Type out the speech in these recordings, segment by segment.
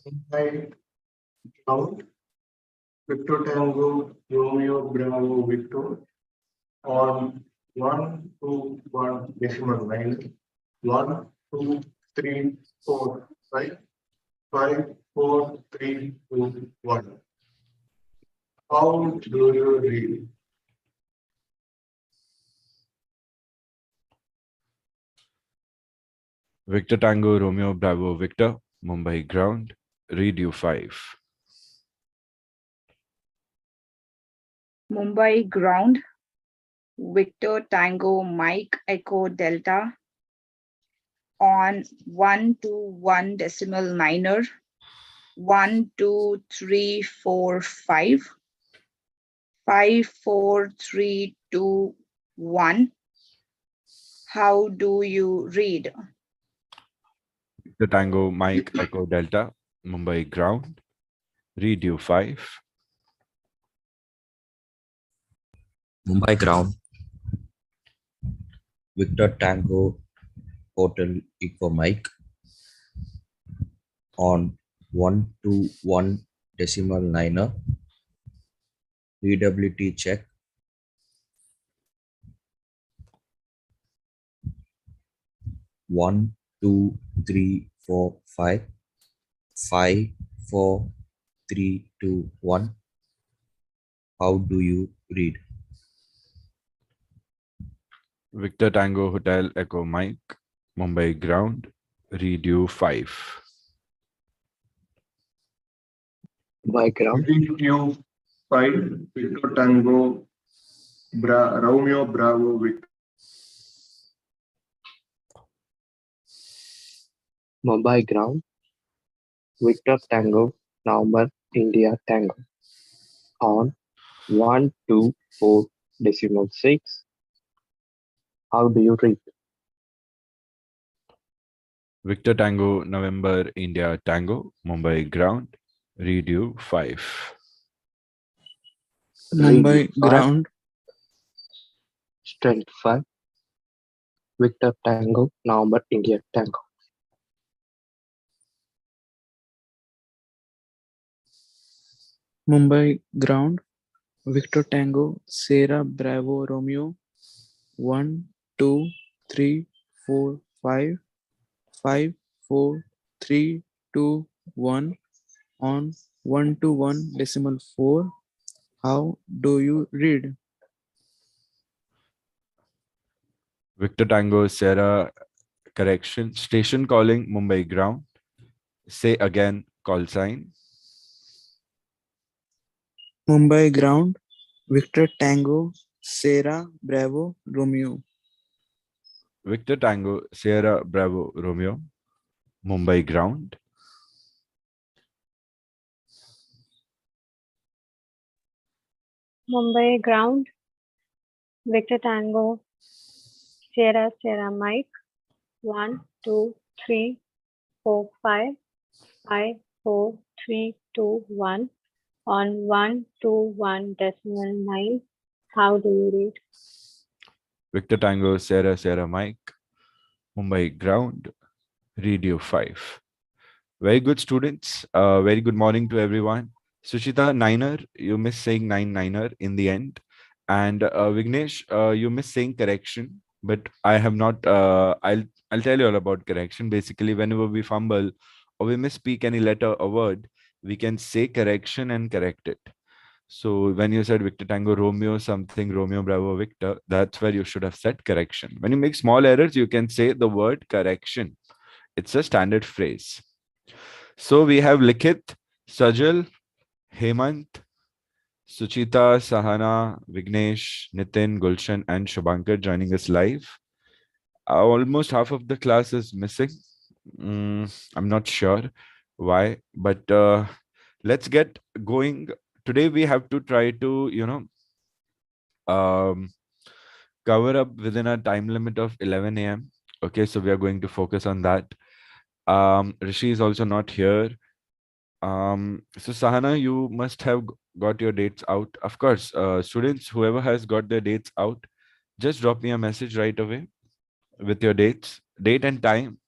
Mumbai ground, Victor Tango, Romeo Bravo Victor on 121 decimal line, 1, 2, 3, 4, 5, 5, 4, 3, 2, 1. How do you read? Victor Tango, Romeo Bravo Victor, Mumbai ground, read U5. Mumbai ground, Victor Tango Mike Echo Delta on 121 decimal niner, 1, 2, 3, 4, 5, 5, 4, 3, 2, 1. How do you read? Victor Tango Mike Echo Delta, Mumbai ground, read U5. Mumbai ground, Victor Tango Hotel Echo Mike on 121 decimal niner, readability check. One, 2, 3, 4, 5, 5, 4, 3, 2, 1. How do you read? Victor Tango Hotel Echo Mike, Mumbai ground, read U5. Mumbai ground, Read U5, Victor Tango, Romeo Bravo Victor. Mumbai ground, Victor Tango, November India Tango on 124 decimal 6. How do you read? Victor Tango November India Tango, Mumbai ground, read U5. Mumbai U5, ground, strength 5, Victor Tango, November India Tango. Mumbai ground, Victor Tango, Sierra Bravo Romeo, 1, 2, 3, 4, 5, 5, 4, 3, 2, 1 on 121 decimal 4. How do you read? Victor Tango Sierra correction, station calling Mumbai ground. Say again, call sign. Mumbai ground, Victor Tango, Sierra Bravo Romeo. Victor Tango Sierra Bravo Romeo, Mumbai ground. Mumbai ground, Victor Tango, Sierra Sierra Mike, 1, 2, 3, 4, 5, 5, 4, 3, 2, 1 on 121 decimal 9. How do you read? Victor Tango Sierra Sierra Mike, Mumbai ground, read U5. Very good, students. Very good morning to everyone. Suchita, niner, you missed saying niner in the end. And Vignesh, you missed saying correction, but I have not, I'll tell you all about correction. Basically, whenever we fumble or we misspeak any letter or word, we can say correction and correct it. So when you said Victor Tango Romeo something, Romeo Bravo Victor, that's where you should have said correction. When you make small errors, you can say the word correction. It's a standard phrase. So we have Likit, Sajal, Hemant, Suchita, Sahana, Vignesh, Nitin, Gulshan, and Shubhankar joining us live. Almost half of the class is missing. I'm not sure. why, but let's get going. Today we have to try to, um, cover up within a time limit of 11 a.m. Okay, so we are going to focus on that. Rishi is also not here. So Sahana, you must have got your dates out. Of course, students, whoever has got their dates out, just drop me a message right away with your dates, date and time.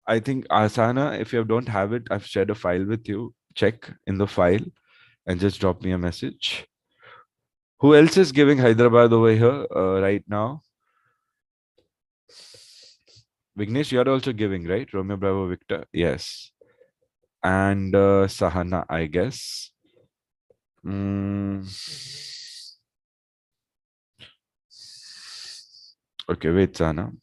I think Sahana, if you don't have it, I've shared a file with you. Check in the file and just drop me a message. Who else is giving Hyderabad over here right now? Vignesh, you're also giving, right? Romeo Bravo Victor. Yes. And Sahana, I guess. Okay, wait, Sahana.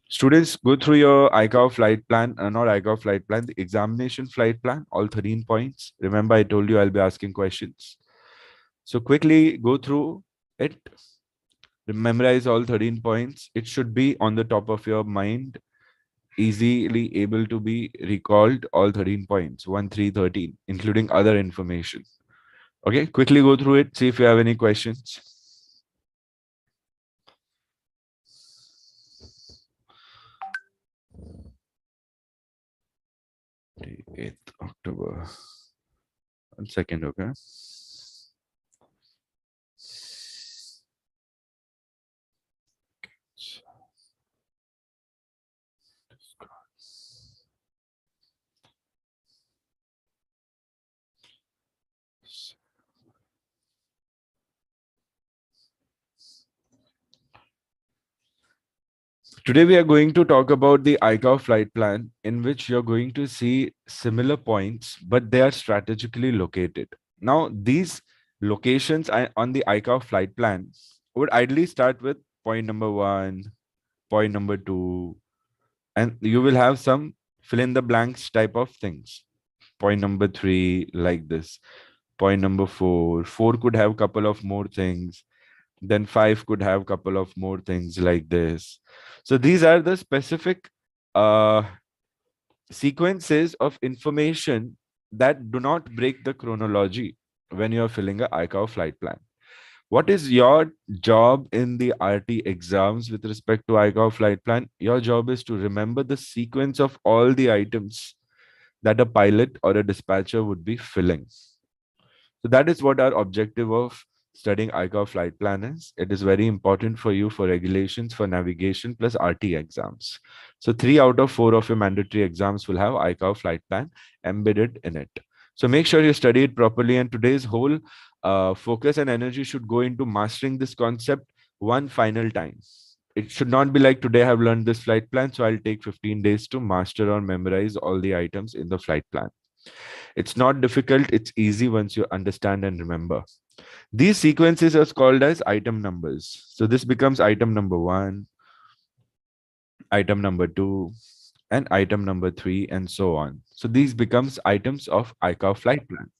Students, go through your ICAO flight plan, not ICAO flight plan, the examination flight plan, all 13 points. Remember, I told you I'll be asking questions. So quickly go through it. Memorize all 13 points. It should be on the top of your mind, easily able to be recalled, all 13 points, 1, 3, 13, including other information. Okay, quickly go through it. See if you have any questions. 8th October. 1 second, okay. Today we are going to talk about the ICAO flight plan, in which you're going to see similar points, but they are strategically located. Now, these locations on the ICAO flight plan would ideally start with point number 1, point number 2, and you will have some fill in the blanks type of things. Point number 3, like this. Point number 4, 4 could have a couple of more things. Then 5 could have a couple of more things like this. So these are the specific sequences of information that do not break the chronology when you're filling a ICAO flight plan. What is your job in the RT exams with respect to ICAO flight plan? Your job is to remember the sequence of all the items that a pilot or a dispatcher would be filling. So that is what our objective of studying ICAO flight plan is. It is very important for you for regulations, for navigation, plus RT exams. So 3 out of 4 of your mandatory exams will have ICAO flight plan embedded in it. So make sure you study it properly, and today's whole focus and energy should go into mastering this concept one final time. It should not be like today I have learned this flight plan, so I'll take 15 days to master or memorize all the items in the flight plan. It's not difficult, it's easy once you understand and remember. These sequences are called as item numbers. So this becomes item number 1, item number 2, and item number 3, and so on. So these becomes items of ICAO flight plan.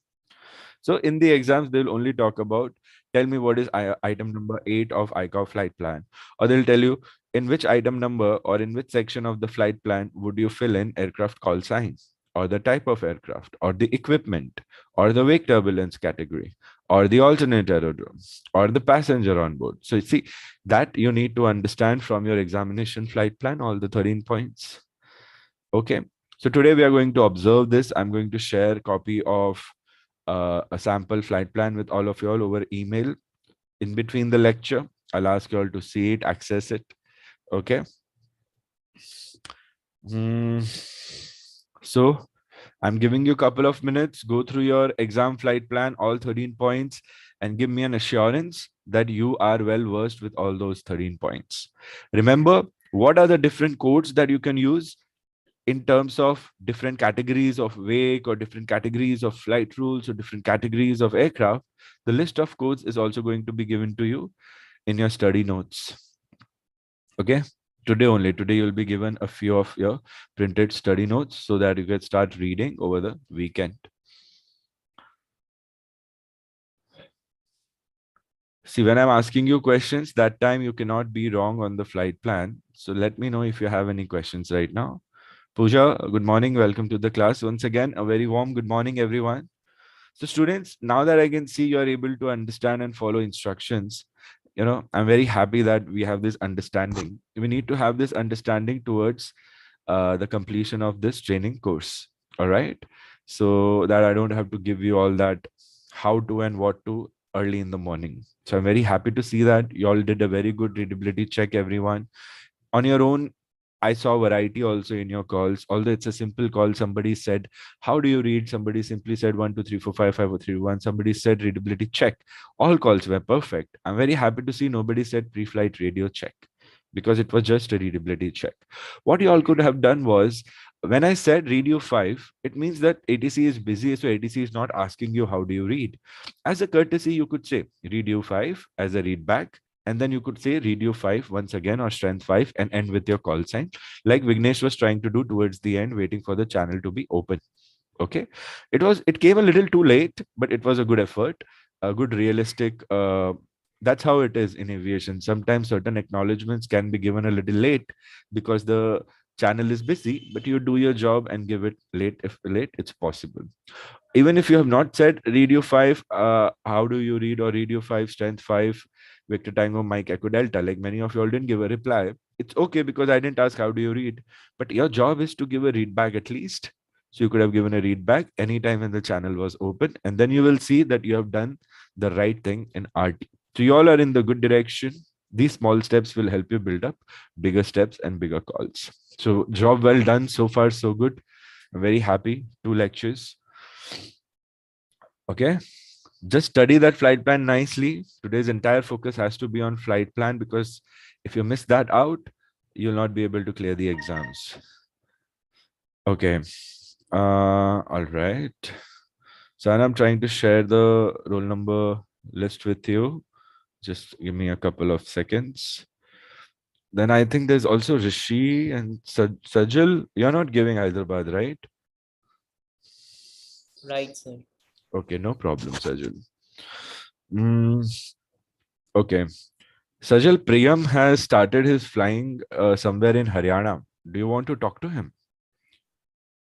So in the exams, they'll only talk about, tell me what is item number 8 of ICAO flight plan. Or they'll tell you in which item number or in which section of the flight plan would you fill in aircraft call sign, or the type of aircraft, or the equipment, or the wake turbulence category, or the alternate aerodrome, or the passenger on board. So you see that you need to understand from your examination flight plan, all the 13 points. Okay. So today we are going to observe this. I'm going to share a copy of a sample flight plan with all of you all over email in between the lecture. I'll ask you all to see it, access it. Okay. So I'm giving you a couple of minutes, go through your exam flight plan, all 13 points, and give me an assurance that you are well versed with all those 13 points. Remember, what are the different codes that you can use in terms of different categories of wake, or different categories of flight rules, or different categories of aircraft? The list of codes is also going to be given to you in your study notes. Okay. Today you'll be given a few of your printed study notes so that you can start reading over the weekend. See, when I'm asking you questions, that time you cannot be wrong on the flight plan. So let me know if you have any questions right now. Pooja, good morning. Welcome to the class. Once again, a very warm good morning, everyone. So students, now that I can see you are able to understand and follow instructions, I'm very happy that we have this understanding. We need to have this understanding towards the completion of this training course. All right. So that I don't have to give you all that how to and what to early in the morning. So I'm very happy to see that you all did a very good readability check, everyone. On your own, I saw variety also in your calls. Although it's a simple call, somebody said, how do you read? Somebody simply said 1, 2, 3, 4, 5, 5, 4, 3, 1. Somebody said readability check. All calls were perfect. I'm very happy to see nobody said pre-flight radio check, because it was just a readability check. What you all could have done was, when I said read you 5, it means that ATC is busy. So ATC is not asking you how do you read. As a courtesy, you could say read you 5 as a read back. And then you could say read you 5 once again, or strength 5, and end with your call sign, like Vignesh was trying to do towards the end, waiting for the channel to be open. Okay. It came a little too late, but it was a good effort, a good realistic. That's how it is in aviation. Sometimes certain acknowledgements can be given a little late because the channel is busy, but you do your job and give it late. If late, it's possible. Even if you have not said read you 5, how do you read, or read you 5, strength 5, Victor Tango, Mike Echo Delta, like many of you all didn't give a reply. It's okay, because I didn't ask how do you read, but your job is to give a read back at least. So you could have given a read back anytime when the channel was open, and then you will see that you have done the right thing in RT. So you all are in the good direction. These small steps will help you build up bigger steps and bigger calls. So job well done. So far, so good. I'm very happy. 2 lectures. Okay. Just study that flight plan nicely. Today's entire focus has to be on flight plan, because if you miss that out, you'll not be able to clear the exams. Okay. All right. So I'm trying to share the roll number list with you. Just give me a couple of seconds. Then I think there's also Rishi and Sajal. You're not giving Hyderabad, right? Right, sir. Okay, no problem, Sajal. Okay. Sajal, Priyam has started his flying somewhere in Haryana. Do you want to talk to him?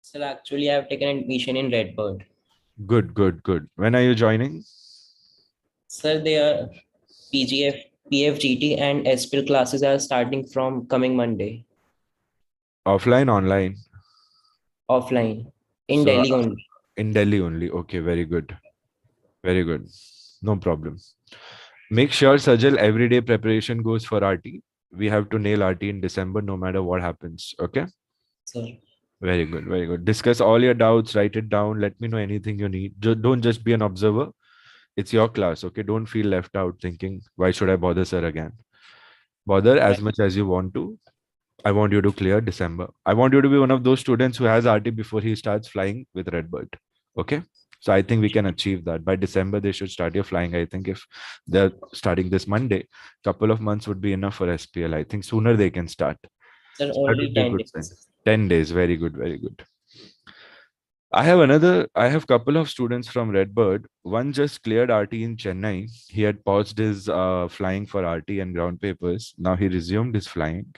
Sir, actually, I have taken admission in Redbird. Good, good, good. When are you joining? Sir, their PGF, PFGT and SPIL classes are starting from coming Monday, Offline, online? offline, in So, Delhi only. in Delhi only. Okay, very good. Very good. No problem. Make sure, Sajal, everyday preparation goes for RT. We have to nail RT in December, no matter what happens. Okay? Sir, Very good. Very good. Discuss all your doubts, write it down. Let me know anything you need. Don't just be an observer. It's your class. Okay? Don't feel left out thinking, why should I bother, sir, again? Bother as much as you want to. I want you to clear December. I want you to be one of those students who has RT before he starts flying with Redbird. Okay? So I think we can achieve that. By December, they should start your flying. I think if they're starting this Monday, couple of months would be enough for SPL. I think sooner they can start. sir, So that only would be a 10 good thing. days. 10 days. Very good. Very good. I have couple of students from Redbird. One just cleared RT in Chennai. He had paused his flying for RT and ground papers. Now he resumed his flying.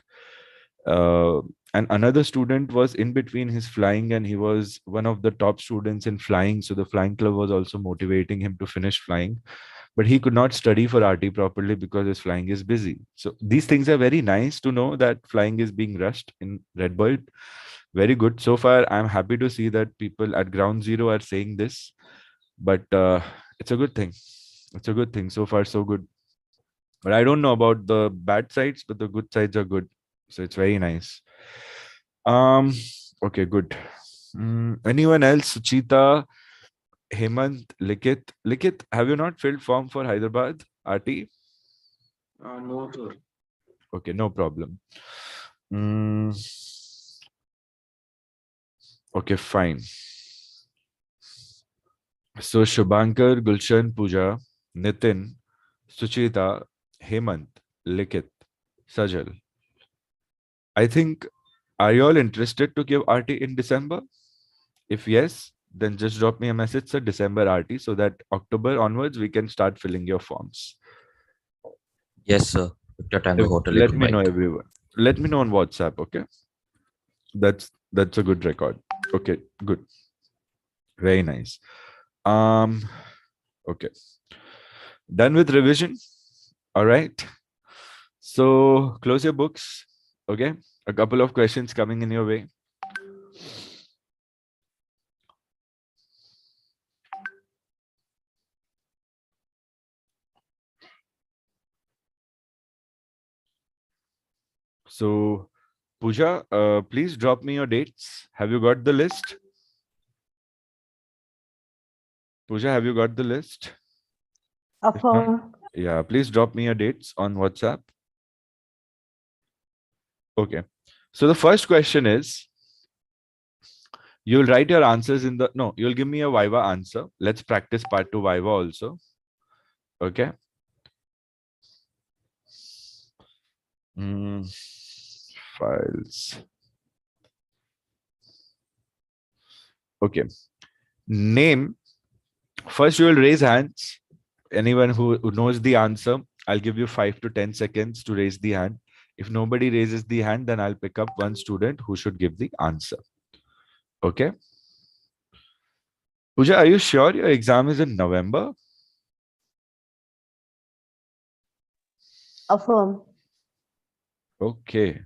And another student was in between his flying, and he was one of the top students in flying. So the flying club was also motivating him to finish flying, but he could not study for RT properly because his flying is busy. So these things are very nice to know that flying is being rushed in Redbird. Very good. So far, I'm happy to see that people at ground zero are saying this, but it's a good thing. It's a good thing. So far, so good. But I don't know about the bad sides, but the good sides are good. So it's very nice. Okay, good. Anyone else? Suchita, Hemant, Likit. Likit, have you not filled form for Hyderabad RT? No, sir. Okay, no problem. Okay, fine. So Shubhankar, Gulshan, Pooja, Nitin, Suchita, Hemant, Likit, Sajal. I think, are you all interested to give RT in December? If yes, then just drop me a message, sir, December RT, so that October onwards we can start filling your forms. Yes, sir. Victor Tango Hotel Let Echo me know, Mike. everyone. Let me know on WhatsApp, okay? That's That's a good record. Okay, good. Very nice. Okay. Done with revision. All right. So close your books. Okay. A couple of questions coming in your way. So Pooja, please drop me your dates. Have you got the list? Pooja, have you got the list? If not, Affirm. yeah, please drop me your dates on WhatsApp. Okay. So the first question is, you'll write your answers in the, no, you'll give me a Viva answer. Let's practice part 2 Viva also. Okay. Files. Okay. Name. First, you will raise hands. Anyone who knows the answer, I'll give you 5 to 10 seconds to raise the hand. If nobody raises the hand, then I'll pick up one student who should give the answer. Okay. Pooja, are you sure your exam is in November? Affirm. Okay.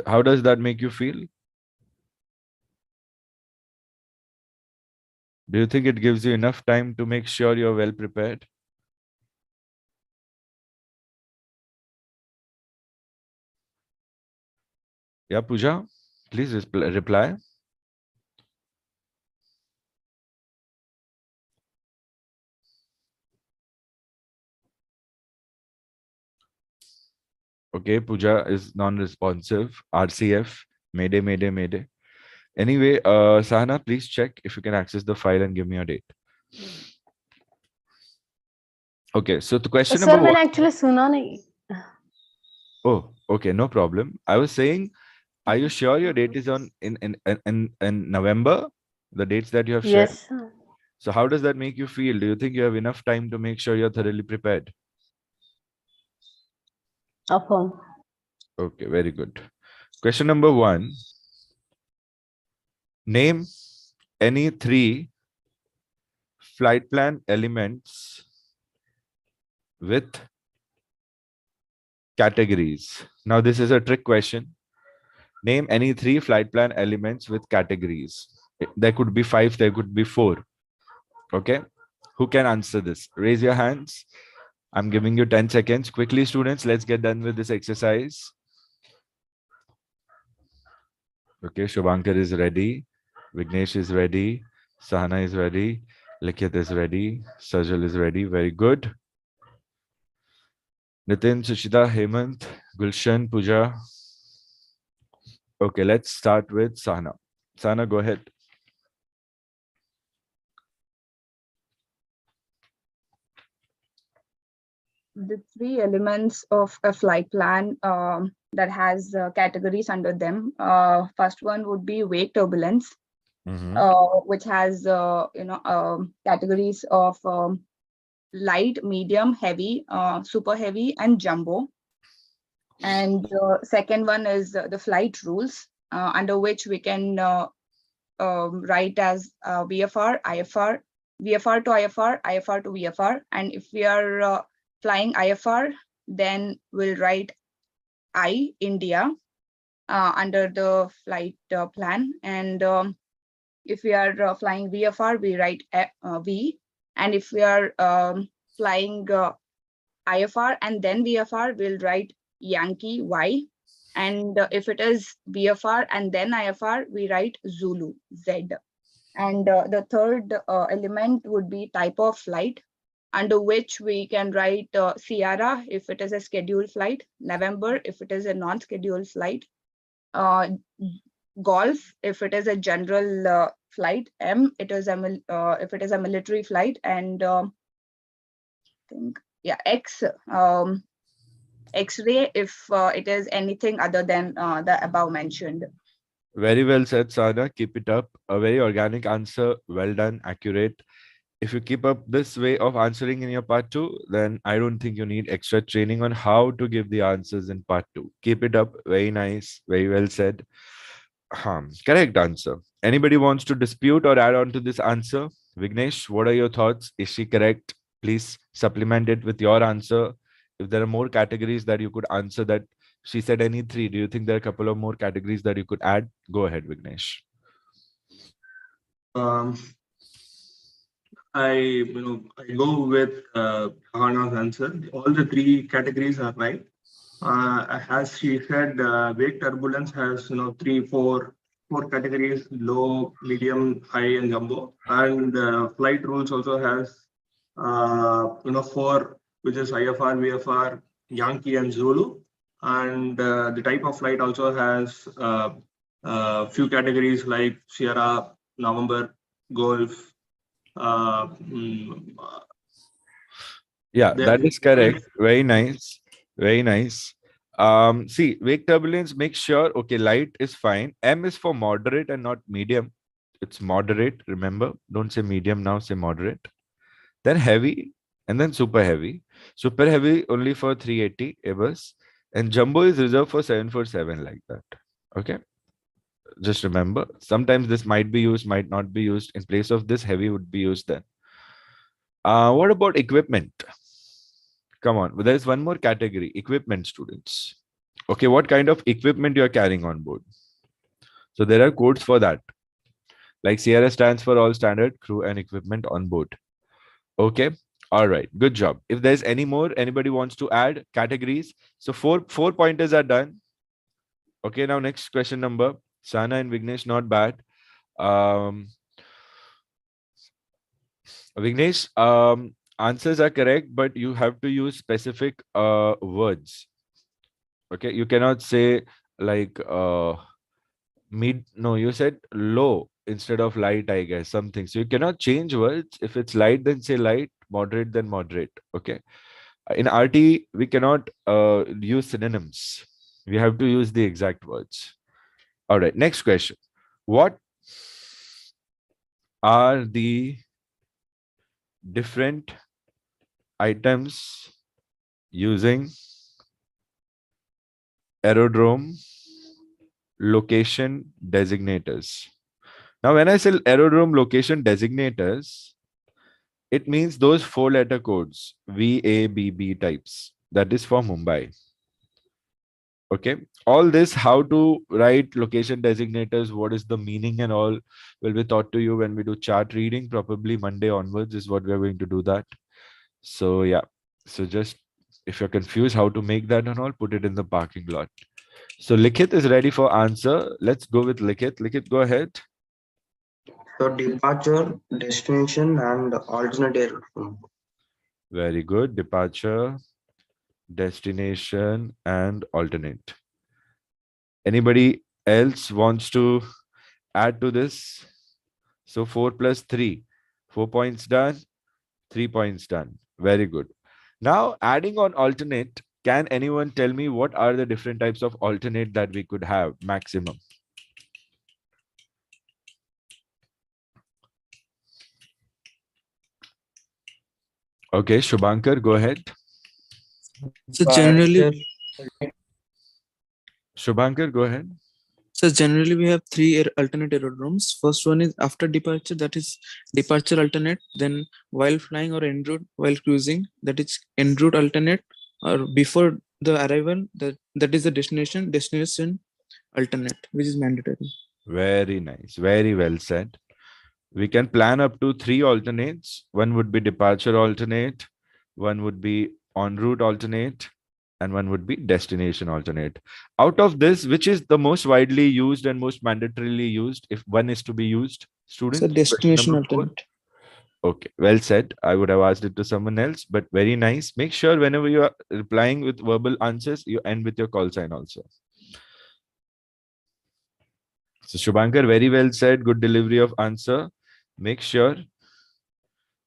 How does that make you feel? Do you think it gives you enough time to make sure you're well prepared? Yeah, Pooja, please reply. Okay, Pooja is non-responsive. RCF, Mayday, Mayday, Mayday. Anyway, Sahana, please check if you can access the file and give me a date. Okay, so the question sir number मैंने one. Actually सुना नहीं. Oh, okay, no problem. I was saying, are you sure your date is on in November? The dates that you have shared. Yes, sir. So how does that make you feel? Do you think you have enough time to make sure you're thoroughly prepared? Affirm. Okay, very good. Question number one. Name any 3 flight plan elements with categories. Now, this is a trick question. Name any 3 flight plan elements with categories. There could be 5, there could be 4. Okay. Who can answer this? Raise your hands. I'm giving you 10 seconds. Quickly, students, let's get done with this exercise. Okay, Shubhankar is ready. Vignesh is ready. Sahana is ready. Likhit is ready. Sajal is ready. Very good. Nitin, Sushita, Hemant, Gulshan, Pooja. Okay, let's start with Sahana. Sahana, go ahead. The 3 elements of a flight plan that has categories under them. First one would be wake turbulence, which has categories of light, medium, heavy, super heavy, and jumbo. And second one is the flight rules, under which we can write as VFR, IFR, VFR to IFR, IFR to VFR. And if we are flying IFR, then we'll write I, India, under the flight plan. And if we are flying VFR, we write V. And if we are flying IFR and then VFR, we'll write Yankee, Y. And if it is VFR and then IFR, we write Zulu, Z. And the third element would be type of flight, under which we can write Sierra if it is a scheduled flight, November if it is a non-scheduled flight, Golf if it is a general flight, M it is a if it is a military flight, and I think X X-ray if it is anything other than the above mentioned. Very well said, Sahana. Keep it up. A very organic answer. Well done. Accurate. If you keep up this way of answering in your part 2, then I don't think you need extra training on how to give the answers in part 2. Keep it up. Very nice. Very well said. Correct answer. Anybody wants to dispute or add on to this answer? Vignesh, what are your thoughts? Is she correct? Please supplement it with your answer. If there are more categories that you could answer that she said any three, do you think there are a couple of more categories that you could add? Go ahead, Vignesh. I go with Hana's answer. All the three categories are right. As she said, wake turbulence has four categories: low, medium, high, and jumbo. And flight rules also has four, which is IFR, VFR, Yankee, and Zulu. And the type of flight also has few categories like Sierra, November, Golf. Yeah, There that is is correct. Very nice. Very nice. See, wake turbulence, make sure, okay, light is fine. M is for moderate and not medium. It's moderate, remember. Don't say medium now, say moderate. Then heavy, and then super heavy. Super heavy only for 380 Airbus. And jumbo is reserved for 747, like that. Okay. Just remember, sometimes this might be used, might not be used. In place of this, heavy would be used then. What about equipment? Come on, there is one more category, equipment, students. Okay, what kind of equipment you are carrying on board? So there are codes for that. Like Sierra stands for all standard crew and equipment on board. Okay, all right, good job. If there's any more, anybody wants to add categories? So four pointers are done. Okay, now next question number. Sana and Vignesh, not bad. Vignesh, answers are correct, but you have to use specific words. Okay, you cannot say like no, you said low instead of light, I guess, something. So you cannot change words. If it's light, then say light, moderate, then moderate. Okay. In RT, we cannot use synonyms. We have to use the exact words. All right, next question. What are the different items using aerodrome location designators? Now, when I say aerodrome location designators, it means those 4-letter codes, VABB types. That is for Mumbai. Okay. All this, how to write location designators, what is the meaning and all will be taught to you when we do chart reading. Probably Monday onwards is what we are going to do that. So yeah. So just if you're confused how to make that and all, put it in the parking lot. So Likhit is ready for answer. Let's go with Likhit. Likhit, go ahead. So departure, destination, and alternate aircraft. Very good. Departure, destination, and alternate. Anybody else wants to add to this? So 4 plus 3. 4 points done. 3 points done. Very good. Now adding on alternate, can anyone tell me what are the different types of alternate that we could have maximum? Okay, Shubhankar, go ahead. So generally, Shubhankar, go ahead. so generally we have three alternate aerodromes. First one is after departure, that is departure alternate. Then while flying or en route while cruising, that is en route alternate. Or before the arrival, that is the destination alternate, which is mandatory. Very nice. Very well said. We can plan up to 3 alternates. One would be departure alternate, one would be en route alternate, and one would be destination alternate. Out of this, which is the most widely used and most mandatorily used if one is to be used? Students? So destination alternate. Okay, well said. I would have asked it to someone else, but very nice. Make sure whenever you are replying with verbal answers, you end with your call sign also. So Shubhankar, very well said. Good delivery of answer. Make sure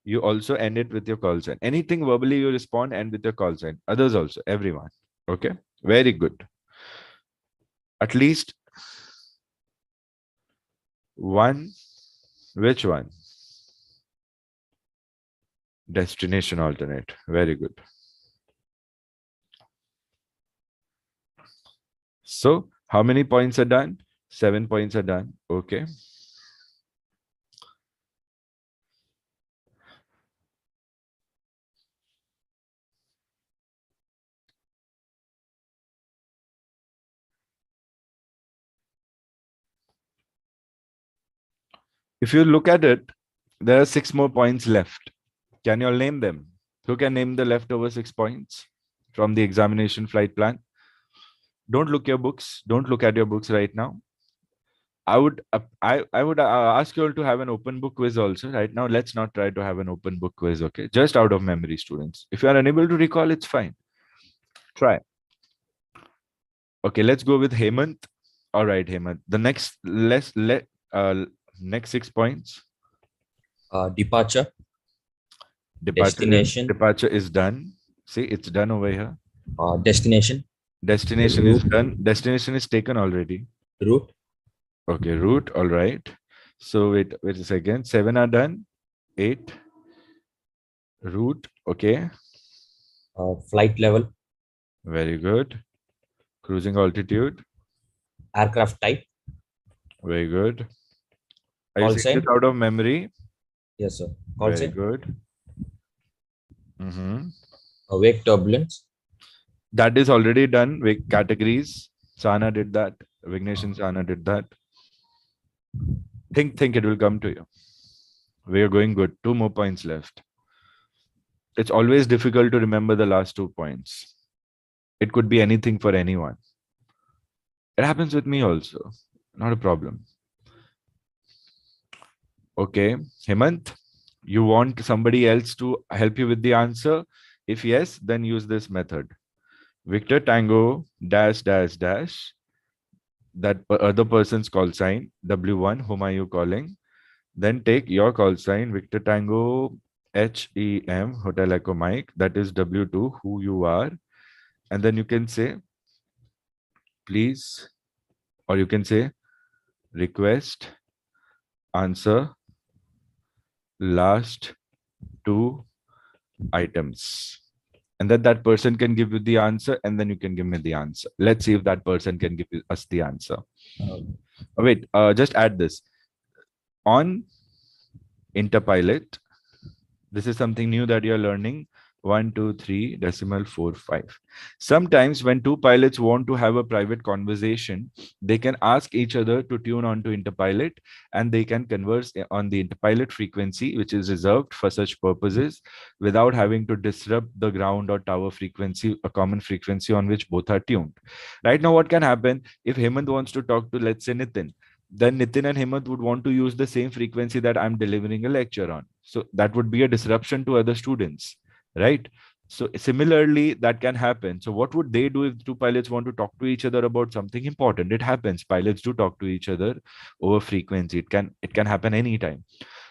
you also end it with your call sign. Anything verbally you respond, end with your call sign. Others also, everyone. Okay, very good. At least one. Which one? Destination alternate. Very good. So how many points are done? 7 points are done. Okay. If you look at it, there are 6 more points left. Can you all name them? Who can name the leftover 6 points from the examination flight plan? Don't look your books. Don't look at your books right now. I would ask you all to have an open book quiz also. Right now, let's not try to have an open book quiz. Okay, just out of memory, students. If you are unable to recall, it's fine. Try. Okay, let's go with Hemant. All right, Hemant. The next next 6 points. Departure, Departure destination, is done. See, it's done over here. destination, Destination is route, done. Destination is taken already. route, Okay, route. All right. So wait a second. 7 are done. 8. Route. Okay. flight level, Very good. Cruising altitude. aircraft type, Very good. Are you call saying sign. this out of memory? Yes, sir. Call Very sign. good. Mhm. Wake turbulence, That is already done with categories. Sana did that. Vignesh and Sana did that. Think it will come to you. We are going good. 2 more points left. It's always difficult to remember the last 2 points. It could be anything for anyone. It happens with me also. Not a problem. Okay. Hemant, you want somebody else to help you with the answer? If yes, then use this method. Victor Tango dash dash dash. That other person's call sign, W1, whom are you calling? Then take your call sign, Victor Tango HEM, Hotel Echo Mike, that is W2, who you are. And then you can say, please, or you can say, request, answer, last 2 items. And then that person can give you the answer, and then you can give me the answer. Let's see if that person can give us the answer. Wait, just add this. On Interpilot, this is something new that you're learning. 123.45. Sometimes when 2 pilots want to have a private conversation, they can ask each other to tune on to Interpilot, and they can converse on the Interpilot frequency, which is reserved for such purposes, without having to disrupt the ground or tower frequency, a common frequency on which both are tuned. Right now, what can happen if Hemant wants to talk to, let's say, Nitin? Then Nitin and Hemant would want to use the same frequency that I'm delivering a lecture on. So that would be a disruption to other students, right? So similarly, that can happen. So what would they do if 2 pilots want to talk to each other about something important? It happens. Pilots do talk to each other over frequency. It can happen anytime.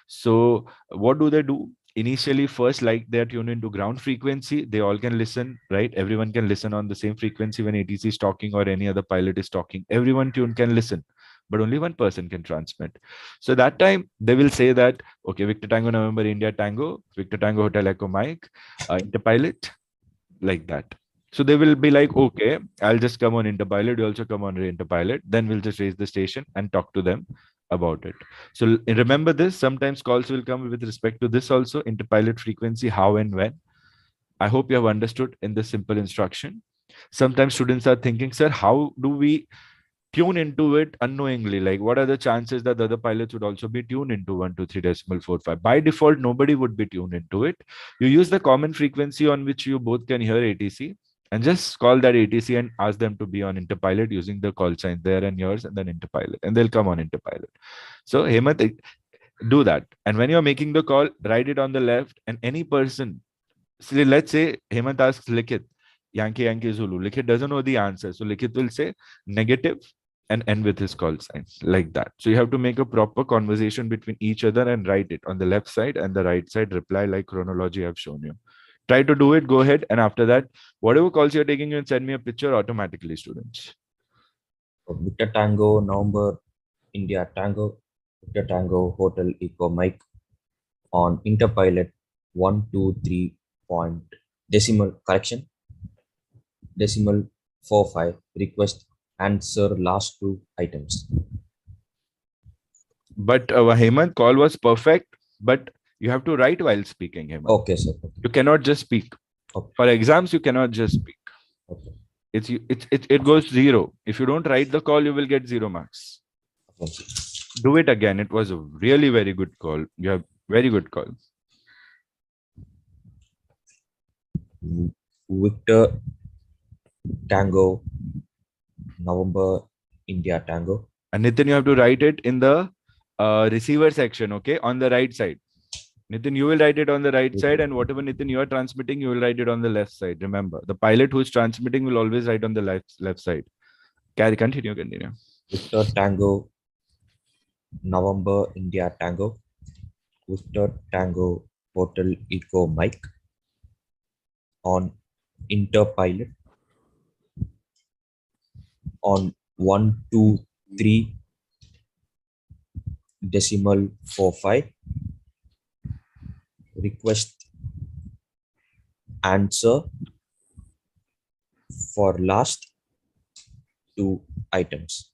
So what do they do? Initially, first, like they're tuned into ground frequency, they all can listen, right? Everyone can listen on the same frequency when ATC is talking or any other pilot is talking. Everyone tuned can listen, but only one person can transmit. So that time they will say that, okay, Victor Tango November India Tango, Victor Tango Hotel Echo Mike, Interpilot, like that. So they will be like, okay, I'll just come on Interpilot, you also come on Interpilot, then we'll just raise the station and talk to them about it. So remember this, sometimes calls will come with respect to this also, Interpilot frequency, how and when. I hope you have understood in this simple instruction. Sometimes students are thinking, sir, how do we tune into it unknowingly? Like, what are the chances that the other pilots would also be tuned into 123.45? By default, nobody would be tuned into it. You use the common frequency on which you both can hear ATC, and just call that ATC and ask them to be on Interpilot using the call sign there and yours, and then Interpilot, and they'll come on Interpilot. So Hemant, do that. And when you're making the call, write it on the left, and any person, so let's say Hemant asks Likit, Yankee Yankee Zulu. Likit doesn't know the answer. So Likit will say negative and end with his call sign, like that. So you have to make a proper conversation between each other and write it on the left side and the right side, reply like chronology I've shown you. Try to do it, go ahead. And after that, whatever calls you're taking, you can send me a picture automatically, students. Victor Tango November India Tango, Victor Tango Hotel Echo Mike on Interpilot 123 point decimal correction decimal 45 request answer last 2 items. But Hemant, call was perfect, but you have to write while speaking, Hemant. Okay, sir. You cannot just speak. Okay. For exams, you cannot just speak. Okay. It goes 0. If you don't write the call, you will get 0 marks. Okay. Do it again. It was a really very good call. You have very good call. Victor Tango, November India Tango. And Nitin, you have to write it in the receiver section, okay, on the right side. Nitin, you will write it on the right side, and whatever Nitin you are transmitting, you will write it on the left side. Remember, the pilot who is transmitting will always write on the left side. Continue. Victor Tango, November India Tango. Victor Tango Hotel Eco Mike on Interpilot on 123.45. Request answer for last 2 items.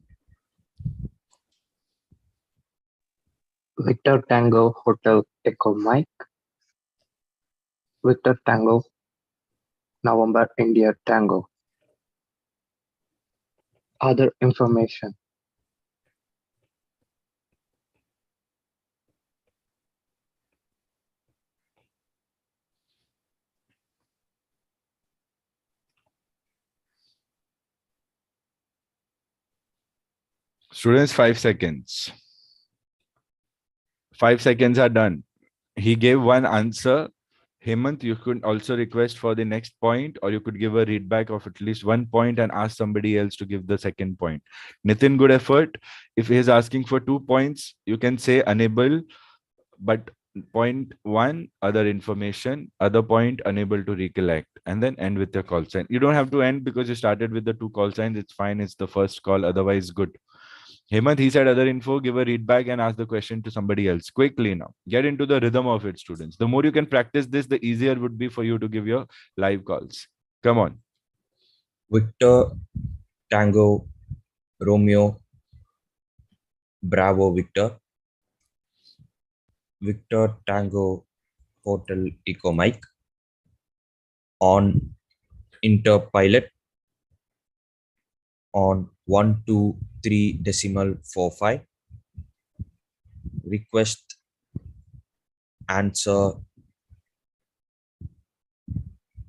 Victor Tango Hotel Echo Mike. Victor Tango November India Tango. Other information. Students, 5 seconds. 5 seconds are done. He gave one answer. Hemant, you could also request for the next point, or you could give a readback of at least 1 point and ask somebody else to give the second point. Nitin, good effort. If he is asking for 2 points, you can say unable, but point 1, other information, other point, unable to recollect, and then end with your call sign. You don't have to end because you started with the 2 call signs. It's fine. It's the first call. Otherwise, good. Hemant, he said other info, give a read back and ask the question to somebody else. Quickly now. Get into the rhythm of it, students. The more you can practice this, the easier would be for you to give your live calls. Come on. Victor Tango Romeo Bravo Victor. Victor Tango Hotel Eco Mike on Interpilot on 123.45. Request answer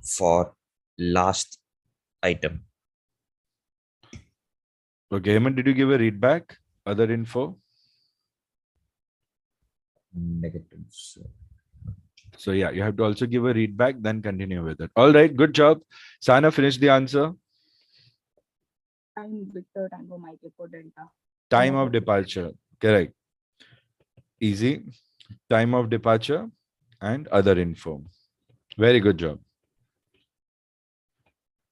for last item. Okay, Hemant, did you give a read back? Other info? Negatives. So yeah, you have to also give a read back, then continue with it. All right, good job. Sana, finish the answer. I'm Victor Tango Mike Echo Delta. Time of departure. Correct. Easy. Time of departure and other info. Very good job.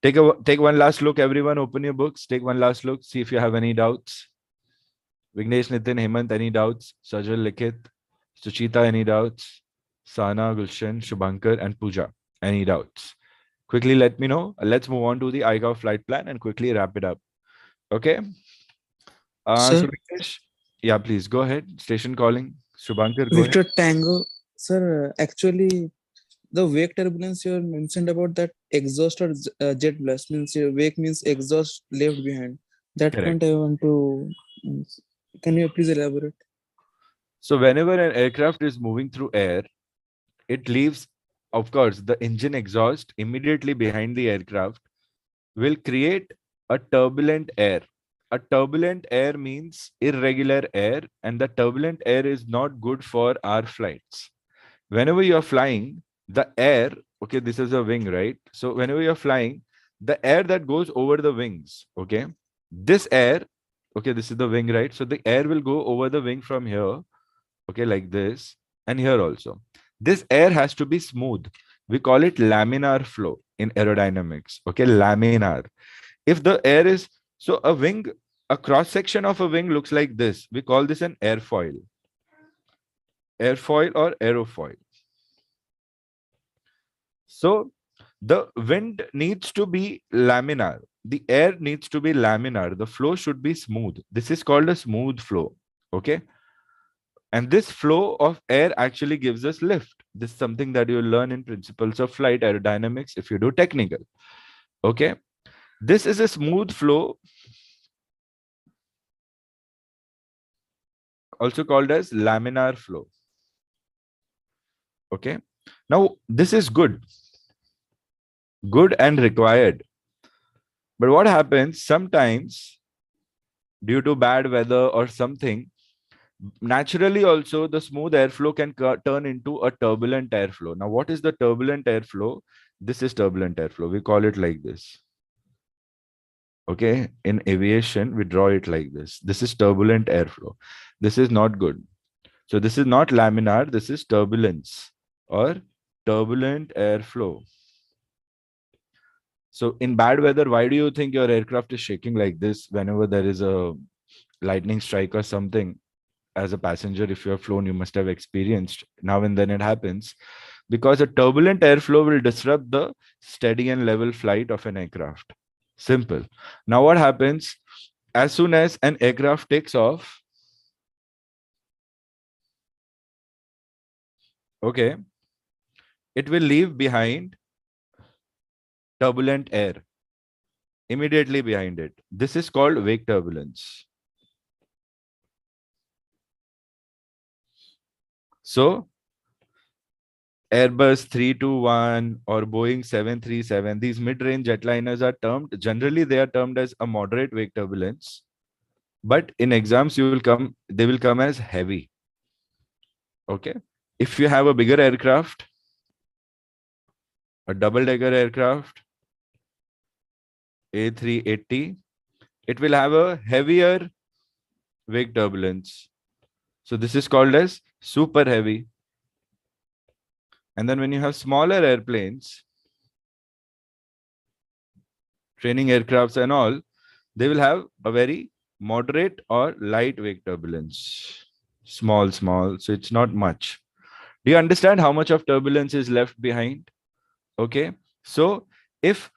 Take one last look, everyone. Open your books. Take one last look. See if you have any doubts. Vignesh, Nitin, Hemant, any doubts? Sajal, Likit, Suchita, any doubts? Sana, Gulshan, Shubhankar, and Pooja, any doubts? Quickly let me know. Let's move on to the ICAO flight plan and quickly wrap it up. Okay. Sir? So Vignesh, yeah, please go ahead. Station calling. Shubhankar, go Victor ahead. Tango, sir, actually, the wake turbulence you mentioned about that exhaust or jet blast means wake means exhaust left behind. That Correct. point I want to. Can you please elaborate? So whenever an aircraft is moving through air, it leaves, of course, the engine exhaust immediately behind the aircraft will create a turbulent air. A turbulent air means irregular air, and the turbulent air is not good for our flights. Whenever you're flying, the air, okay, this is a wing, right? So whenever you're flying, the air that goes over the wings, okay, this air, okay, this is the wing, right? So the air will go over the wing from here, okay, like this, and here also. This air has to be smooth. We call it laminar flow in aerodynamics, okay, laminar. If the air is, so a wing, a cross section of a wing looks like this. We call this an airfoil. Airfoil or aerofoil. So the wind needs to be laminar. The air needs to be laminar. The flow should be smooth. This is called a smooth flow. Okay. And this flow of air actually gives us lift. This is something that you learn in principles of flight aerodynamics if you do technical. Okay. This is a smooth flow, also called as laminar flow. Okay. Now, this is good and required. But what happens sometimes due to bad weather or something, naturally also the smooth airflow can turn into a turbulent airflow. Now, what is the turbulent airflow? This is turbulent airflow. We call it like this. Okay. In aviation, we draw it like this. This is turbulent airflow. This is not good. So this is not laminar. This is turbulence or turbulent airflow. So in bad weather, why do you think your aircraft is shaking like this whenever there is a lightning strike or something? As a passenger, if you have flown, you must have experienced. Now and then it happens because a turbulent airflow will disrupt the steady and level flight of an aircraft. Simple. Now what happens? As soon as an aircraft takes off, okay, it will leave behind turbulent air immediately behind it. This is called wake turbulence. So Airbus 321 or Boeing 737, these mid-range jetliners are termed, generally they are termed as a moderate wake turbulence. But in exams, they will come as heavy. Okay. If you have a bigger aircraft, a double-decker aircraft, A380, it will have a heavier wake turbulence. So this is called as super heavy. And then when you have smaller airplanes, training aircrafts and all, they will have a very moderate or light wake turbulence. Small. So it's not much. Do you understand how much of turbulence is left behind? Okay. So if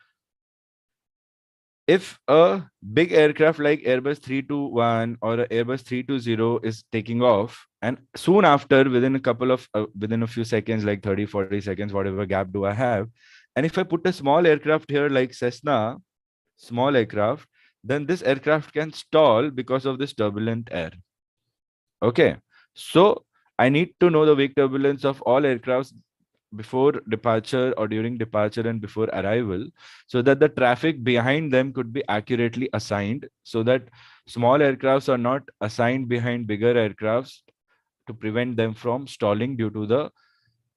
a big aircraft like Airbus 321 or Airbus 320 is taking off, and soon after, within a few seconds, like 30, 40 seconds, whatever gap do I have, and if I put a small aircraft here like Cessna, small aircraft, then this aircraft can stall because of this turbulent air. Okay. So I need to know the wake turbulence of all aircrafts before departure or during departure and before arrival, so that the traffic behind them could be accurately assigned, so that small aircrafts are not assigned behind bigger aircrafts to prevent them from stalling due to the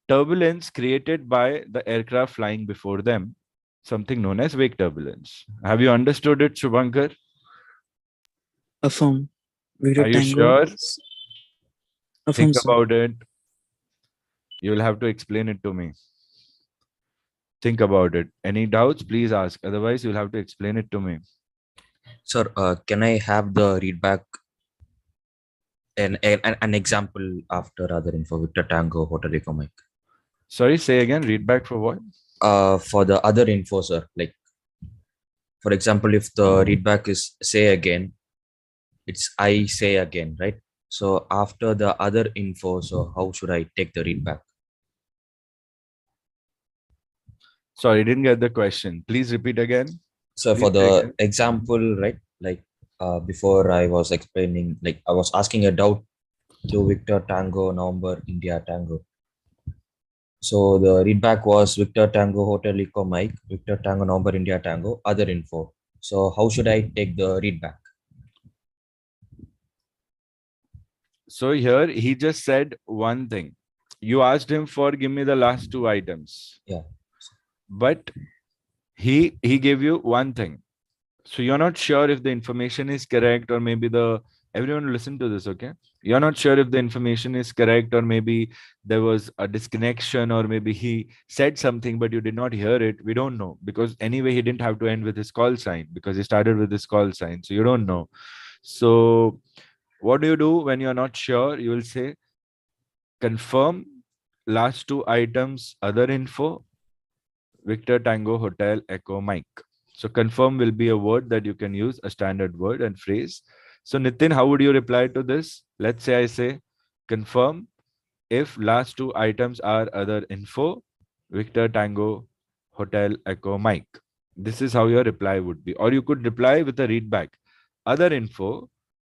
turbulence created by the aircraft flying before them, something known as wake turbulence. Have you understood it, Shubhankar? Affirm. Victor Are you Tango. sure? Affirm, Think sir. about it. You will have to explain it to me. Think about it. Any doubts, please ask. Otherwise, you'll have to explain it to me. Sir, can I have the readback an example after other info? Victor Tango, Hotel Eco Mike. Sorry, say again. Read back for what? For the other info, sir. Like, for example, if the readback is say again, it's I say again, right? So after the other info, so how should I take the readback? Sorry, didn't get the question. Please repeat again. So Please for say the again. example, right? Like before I was explaining, like I was asking a doubt to Victor Tango, November, India Tango. So the readback was Victor Tango, Hotel Eco Mike, Victor Tango, November, India Tango, other info. So how should I take the readback? So here he just said one thing. You asked him for give me the last two items. Yeah. But he gave you one thing. So you're not sure if the information is correct, or maybe everyone listen to this, okay? You're not sure if the information is correct, or maybe there was a disconnection, or maybe he said something but you did not hear it. We don't know, because anyway he didn't have to end with his call sign, because he started with his call sign. So you don't know. So what do you do when you're not sure? You will say confirm last two items, other info, Victor Tango Hotel Echo Mike. So confirm will be a word that you can use, a standard word and phrase. So Nitin, how would you reply to this? Let's say I say confirm if last two items are other info, Victor Tango Hotel Echo Mike. This is how your reply would be. Or you could reply with a readback. Other info,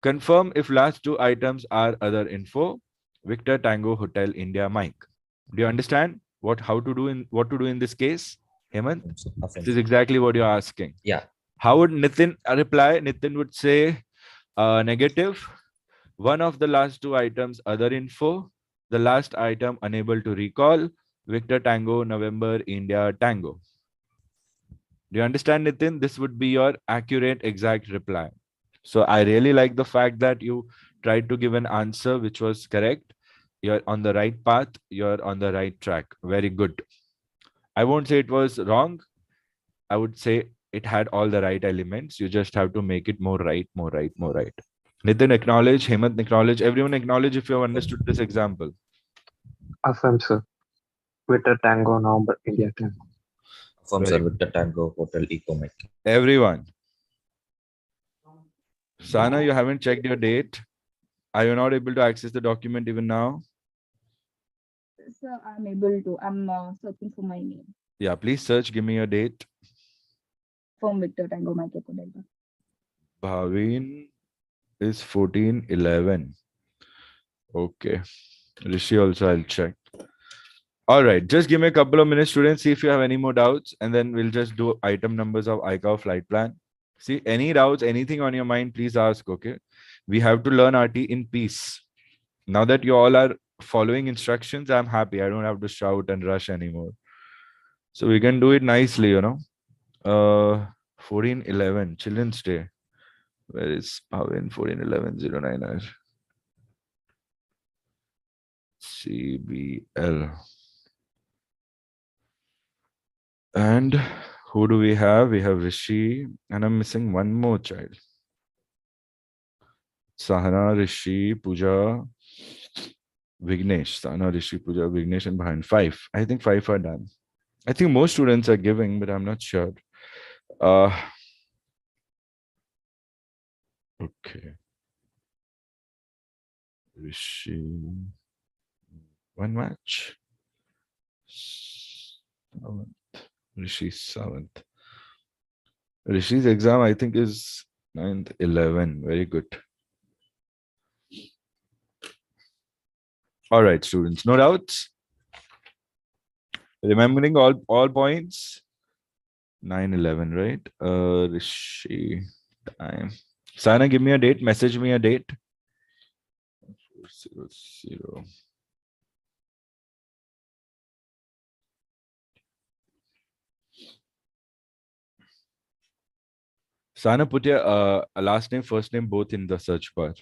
confirm if last two items are other info, Victor Tango Hotel India Mike. Do you understand what to do in this case, Hemant? This is exactly what you're asking. Yeah. How would Nitin reply? Nitin would say negative. One of the last two items other info. The last item unable to recall. Victor Tango November India Tango. Do you understand, Nitin? This would be your accurate, exact reply. So I really like the fact that you tried to give an answer which was correct. You're on the right path. You're on the right track. Very good. I won't say it was wrong. I would say it had all the right elements. You just have to make it more right, more right, more right. Nitin, acknowledge. Hemant, acknowledge. Everyone acknowledge if you have understood this example. Affirm, sir. Victor Tango, November, India Tango. Affirm, Very sir. good. Victor Tango Hotel Eco Mike. Everyone. Sana, you haven't checked your date. Are you not able to access the document even now? Sir, I'm able to. I'm searching for my name. Yeah, please search. Give me your date. From Victor Tango Mike Echo Delta. Bhavin is 14/11. Okay. Rishi also, I'll check. All right. Just give me a couple of minutes, students. See if you have any more doubts. And then we'll just do item numbers of ICAO flight plan. See, any doubts, anything on your mind, please ask. Okay. We have to learn RT in peace. Now that you all are following instructions, I'm happy. I don't have to shout and rush anymore. So we can do it nicely, 14/11, Children's Day. Where is Bhavin? 14/11/09 CBL. And who do we have? We have Rishi, and I'm missing one more child. Sahana, Rishi, Pooja, Vignesh. Sahana, Rishi, Pooja, Vignesh, and behind 5. I think 5 are done. I think most students are giving, but I'm not sure. Okay. Rishi. One match. Rishi 7th. Rishi's exam, I think, is 9th, 11. Very good. All right, students. No doubts? Remembering all points? 9/11, right? Rishi time. Sana, give me a date. Message me a date. 400. Sana, put your last name, first name, both in the search bar.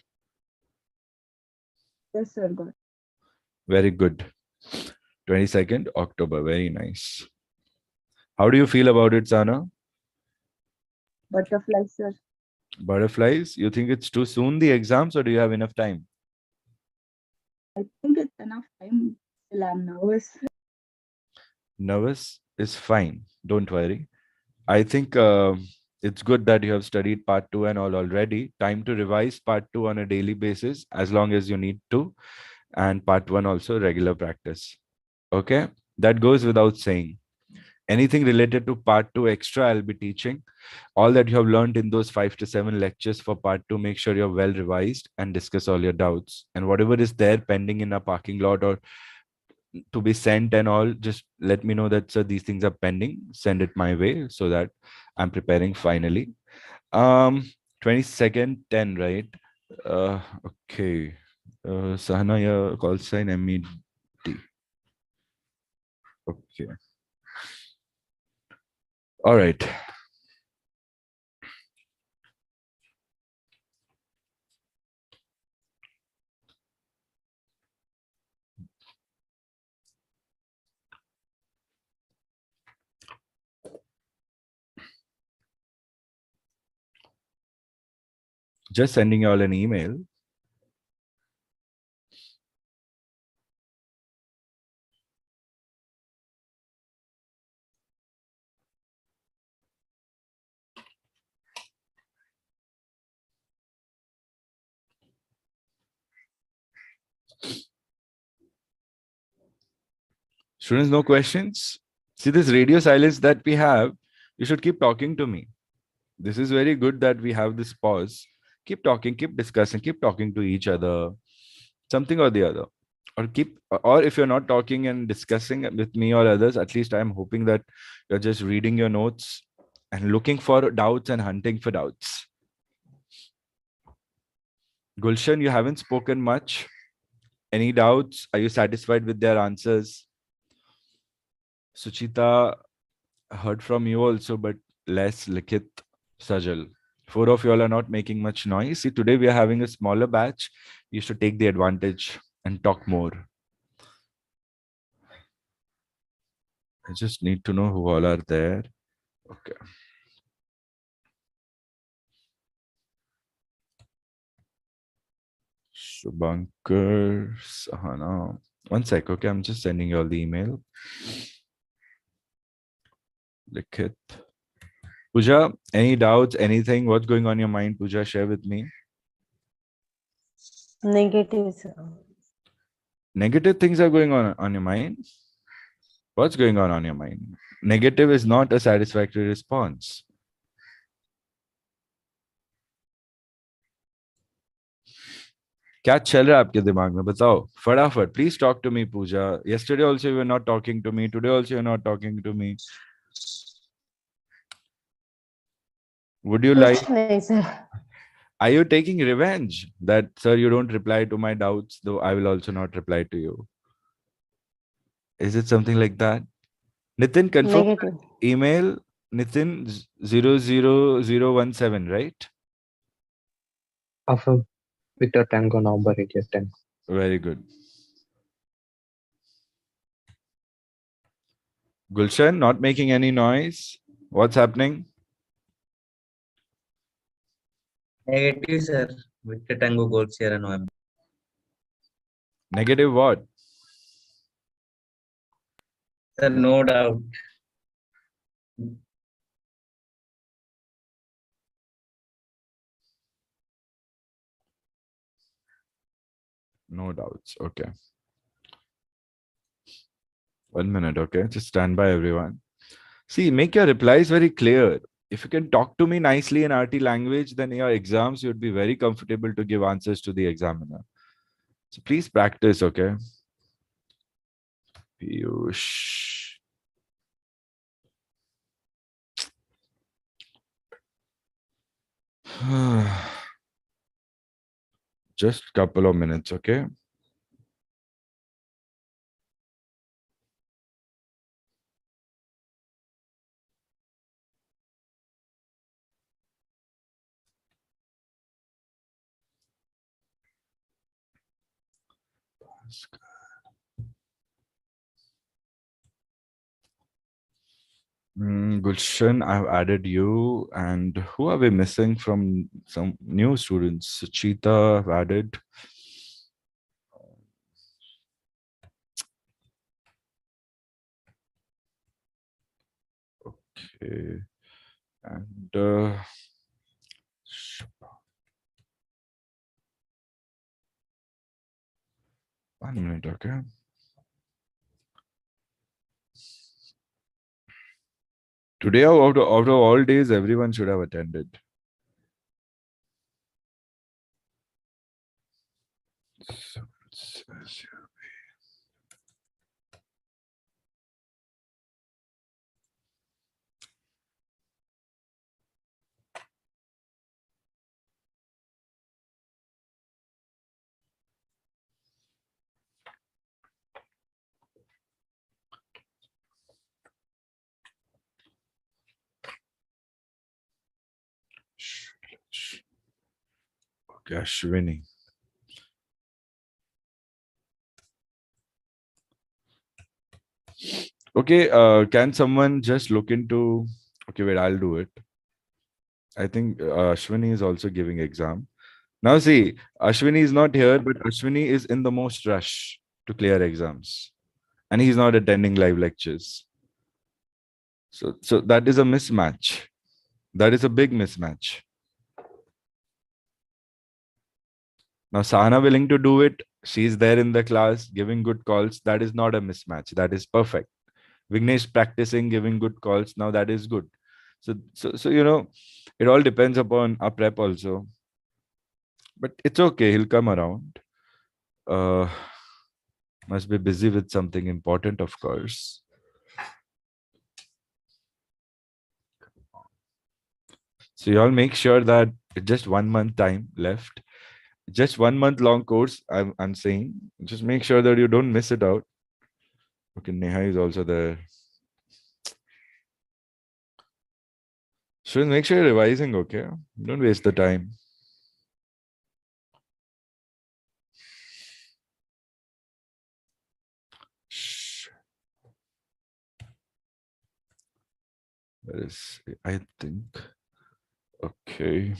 Yes, sir. Got it. Very good. 22nd October. Very nice. How do you feel about it, Sana? Butterfly, sir. Butterflies? You think it's too soon, the exams, or do you have enough time? I think it's enough time. Still, I'm nervous. Nervous is fine. Don't worry. I think it's good that you have studied part 2 and all already. Time to revise part 2 on a daily basis as long as you need to. And part 1 also regular practice. Okay? That goes without saying. Anything related to part 2 extra, I'll be teaching. All that you have learned in those 5 to 7 lectures for part 2, make sure you're well revised and discuss all your doubts. And whatever is there pending in a parking lot or to be sent and all, just let me know that, sir, these things are pending. Send it my way so that I'm preparing finally. 22nd, 10, right? Okay. Sahana, your call sign MED. Okay. All right. Just sending you all an email. Students, no questions? See this radio silence that we have, you should keep talking to me. This is very good that we have this pause. Keep talking, keep discussing, keep talking to each other, something or the other. Or if you're not talking and discussing with me or others, at least I'm hoping that you're just reading your notes and looking for doubts and hunting for doubts. Gulshan, you haven't spoken much. Any doubts? Are you satisfied with their answers? Suchita, heard from you also, but less. Likit, Sajal. 4 of you all are not making much noise. See, today we are having a smaller batch. You should take the advantage and talk more. I just need to know who all are there. Okay. Shubhankar, Sahana. One sec, okay? I'm just sending you all the email. Likit. Pooja, any doubts, anything? What's going on in your mind, Pooja? Share with me. Negative, sir. Negative things are going on your mind? What's going on your mind? Negative is not a satisfactory response. क्या चल रहा है आपके दिमाग में बताओ फटाफट please talk to me Pooja yesterday also you were not talking to me today also you're not talking to me would you like नहीं, sir. are you taking revenge that sir you don't reply to my doubts though I will also not reply to you is it something like that Nitin confirm Negative. email Nitin 00017 right Affirm. Victor Tango, November India 10. very good Gulshan not making any noise what's happening Negative, sir. Victor Tango Gold Sierra November. negative what Sir, no doubt. No doubts. Okay. 1 minute. Okay. Just stand by, everyone. See, make your replies very clear. If you can talk to me nicely in RT language, then your exams, you'd be very comfortable to give answers to the examiner. So please practice. Okay. Piyush. Just couple of minutes. Okay. Gulshan, I've added you. And who are we missing from some new students? Suchita, I've added. Okay. And 1 minute, okay. Today, out of all days, everyone should have attended. Okay, Ashwini. Okay, can someone just look into... Okay, wait, I'll do it. I think Ashwini is also giving exam. Now see, Ashwini is not here, but Ashwini is in the most rush to clear exams. And he's not attending live lectures. So that is a mismatch. That is a big mismatch. Now Sahana willing to do it, She's there in the class giving good calls. That is not a mismatch. That is perfect. Vignesh practicing, giving good calls. Now that is good. So it all depends upon our prep also. But it's okay. He'll come around. Must be busy with something important, of course. So you all make sure that just 1 month time left. Just 1 month long course, I'm saying. Just make sure that you don't miss it out. Okay, Neha is also there. So make sure you're revising, okay? Don't waste the time. That is, I think. Okay.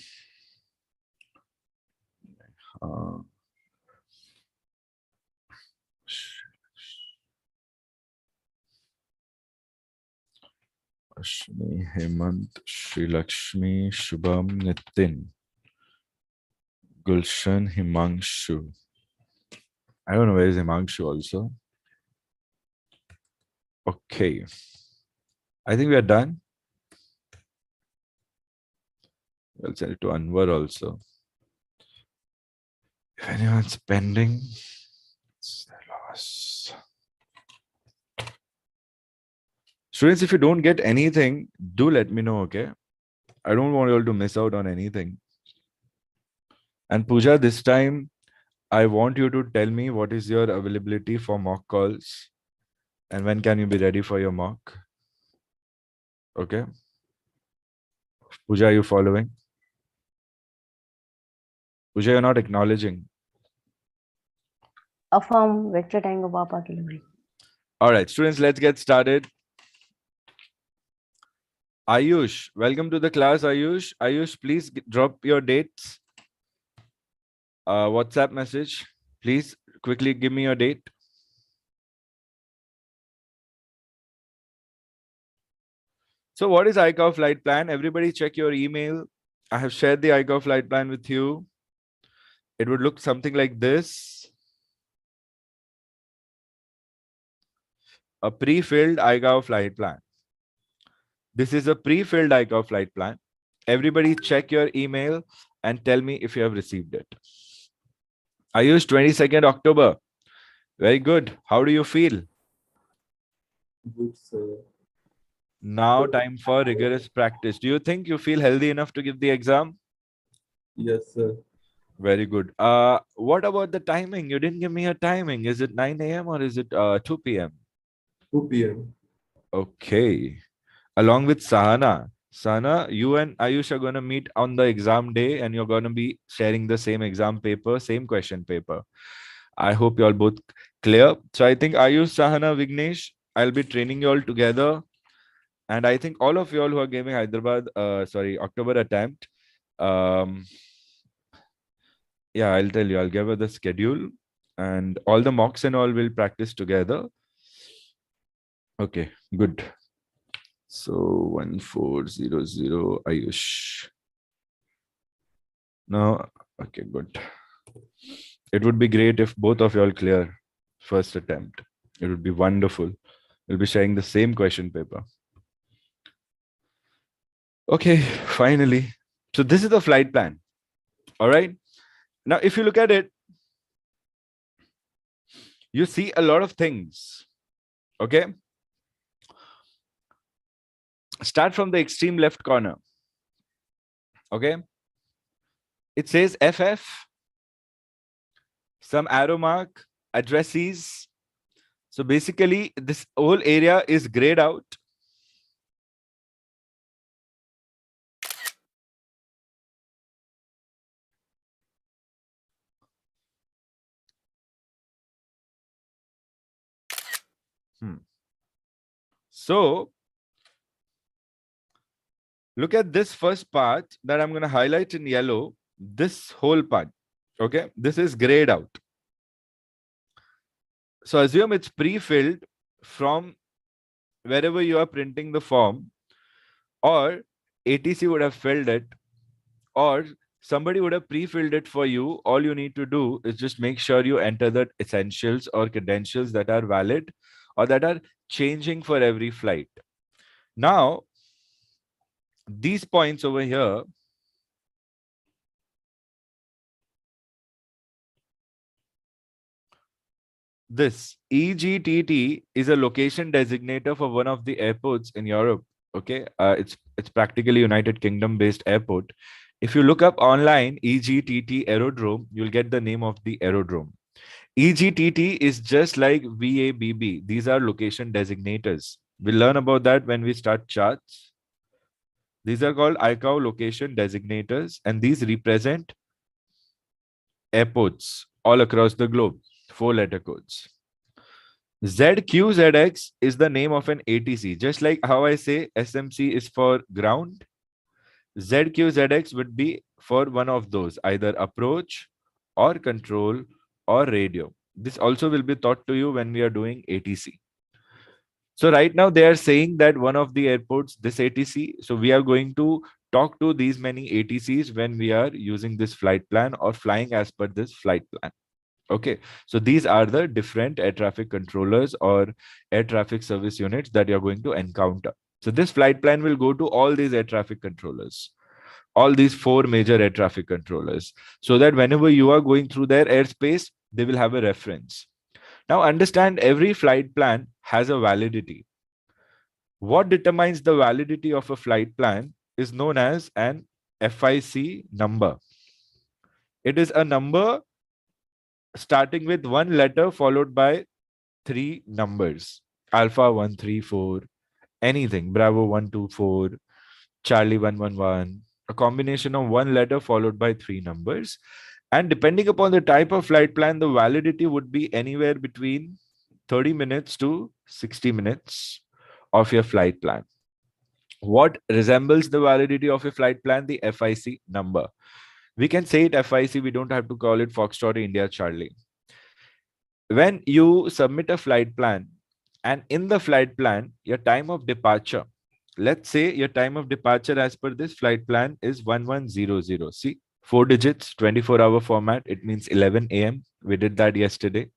Ashmi, Hemant, Sri Lakshmi, Shubham, Nitin, Gulshan, Himanshu. I don't know where is Himanshu also. Okay. I think we are done. I'll send it to Anwar also. If anyone's pending, it's their loss. Students, if you don't get anything, do let me know, okay? I don't want you all to miss out on anything. And Pooja, this time, I want you to tell me what is your availability for mock calls and when can you be ready for your mock? Okay. Pooja, are you following? Pooja, you're not acknowledging. Affirm Victor Tango Papa Kilo. All right, students, let's get started. Ayush, welcome to the class, Ayush. Ayush, please drop your dates. WhatsApp message. Please quickly give me your date. So what is ICAO flight plan? Everybody check your email. I have shared the ICAO flight plan with you. It would look something like this. A pre-filled ICAO flight plan. This is a pre-filled ICAO flight plan. Everybody check your email and tell me if you have received it. Ayush, 22nd October. Very good. How do you feel? Good, sir. Now time for rigorous practice. Do you think you feel healthy enough to give the exam? Yes, sir. Very good. What about the timing? You didn't give me a timing. Is it 9 a.m. or is it 2 p.m.? 2 p.m. Okay. Along with Sahana. Sahana, you and Ayush are going to meet on the exam day and you're going to be sharing the same exam paper, same question paper. I hope you're all both clear. So I think Ayush, Sahana, Vignesh, I'll be training you all together. And I think all of you all who are giving Hyderabad, October attempt, yeah, I'll tell you, I'll give her the schedule and all the mocks and all will practice together. Okay, good. So 1400 Ayush. No, okay, good. It would be great if both of you all clear first attempt. It would be wonderful. We'll be sharing the same question paper. Okay, finally. So this is the flight plan. All right. Now, if you look at it, you see a lot of things. Okay. Start from the extreme left corner. Okay. It says FF, some arrow mark, addresses. So basically, this whole area is grayed out. So look at this first part that I'm going to highlight in yellow. This whole part. Okay. This is grayed out. So assume it's pre-filled from wherever you are printing the form, or ATC would have filled it, or somebody would have pre-filled it for you. All you need to do is just make sure you enter the essentials or credentials that are valid or that are changing for every flight. Now, these points over here, this EGTT is a location designator for one of the airports in Europe. Okay, it's practically United Kingdom based airport. If you look up online EGTT aerodrome, you'll get the name of the aerodrome. EGTT is just like VABB. These are location designators. We'll learn about that when we start charts. These are called ICAO location designators, and these represent airports all across the globe. 4-letter codes. ZQZX is the name of an ATC. Just like how I say SMC is for ground, ZQZX would be for one of those, either approach or control or radio. This also will be taught to you when we are doing ATC. So right now they are saying that one of the airports, this ATC, so we are going to talk to these many ATCs when we are using this flight plan or flying as per this flight plan. Okay, so these are the different air traffic controllers or air traffic service units that you're going to encounter. So this flight plan will go to all these air traffic controllers, all these 4 major air traffic controllers, so that whenever you are going through their airspace, they will have a reference. Now understand, every flight plan has a validity. What determines the validity of a flight plan is known as an FIC number. It is a number starting with 1 letter followed by 3 numbers. Alpha 134, anything, Bravo 124, Charlie 111, a combination of 1 letter followed by 3 numbers. And depending upon the type of flight plan, the validity would be anywhere between 30 minutes to 60 minutes of your flight plan. What resembles the validity of a flight plan? The FIC number. We can say it FIC, we don't have to call it Foxtrot India Charlie. When you submit a flight plan, and in the flight plan, your time of departure, let's say your time of departure as per this flight plan is 1100. See, 4 digits, 24-hour format. It means 11 a.m. We did that yesterday.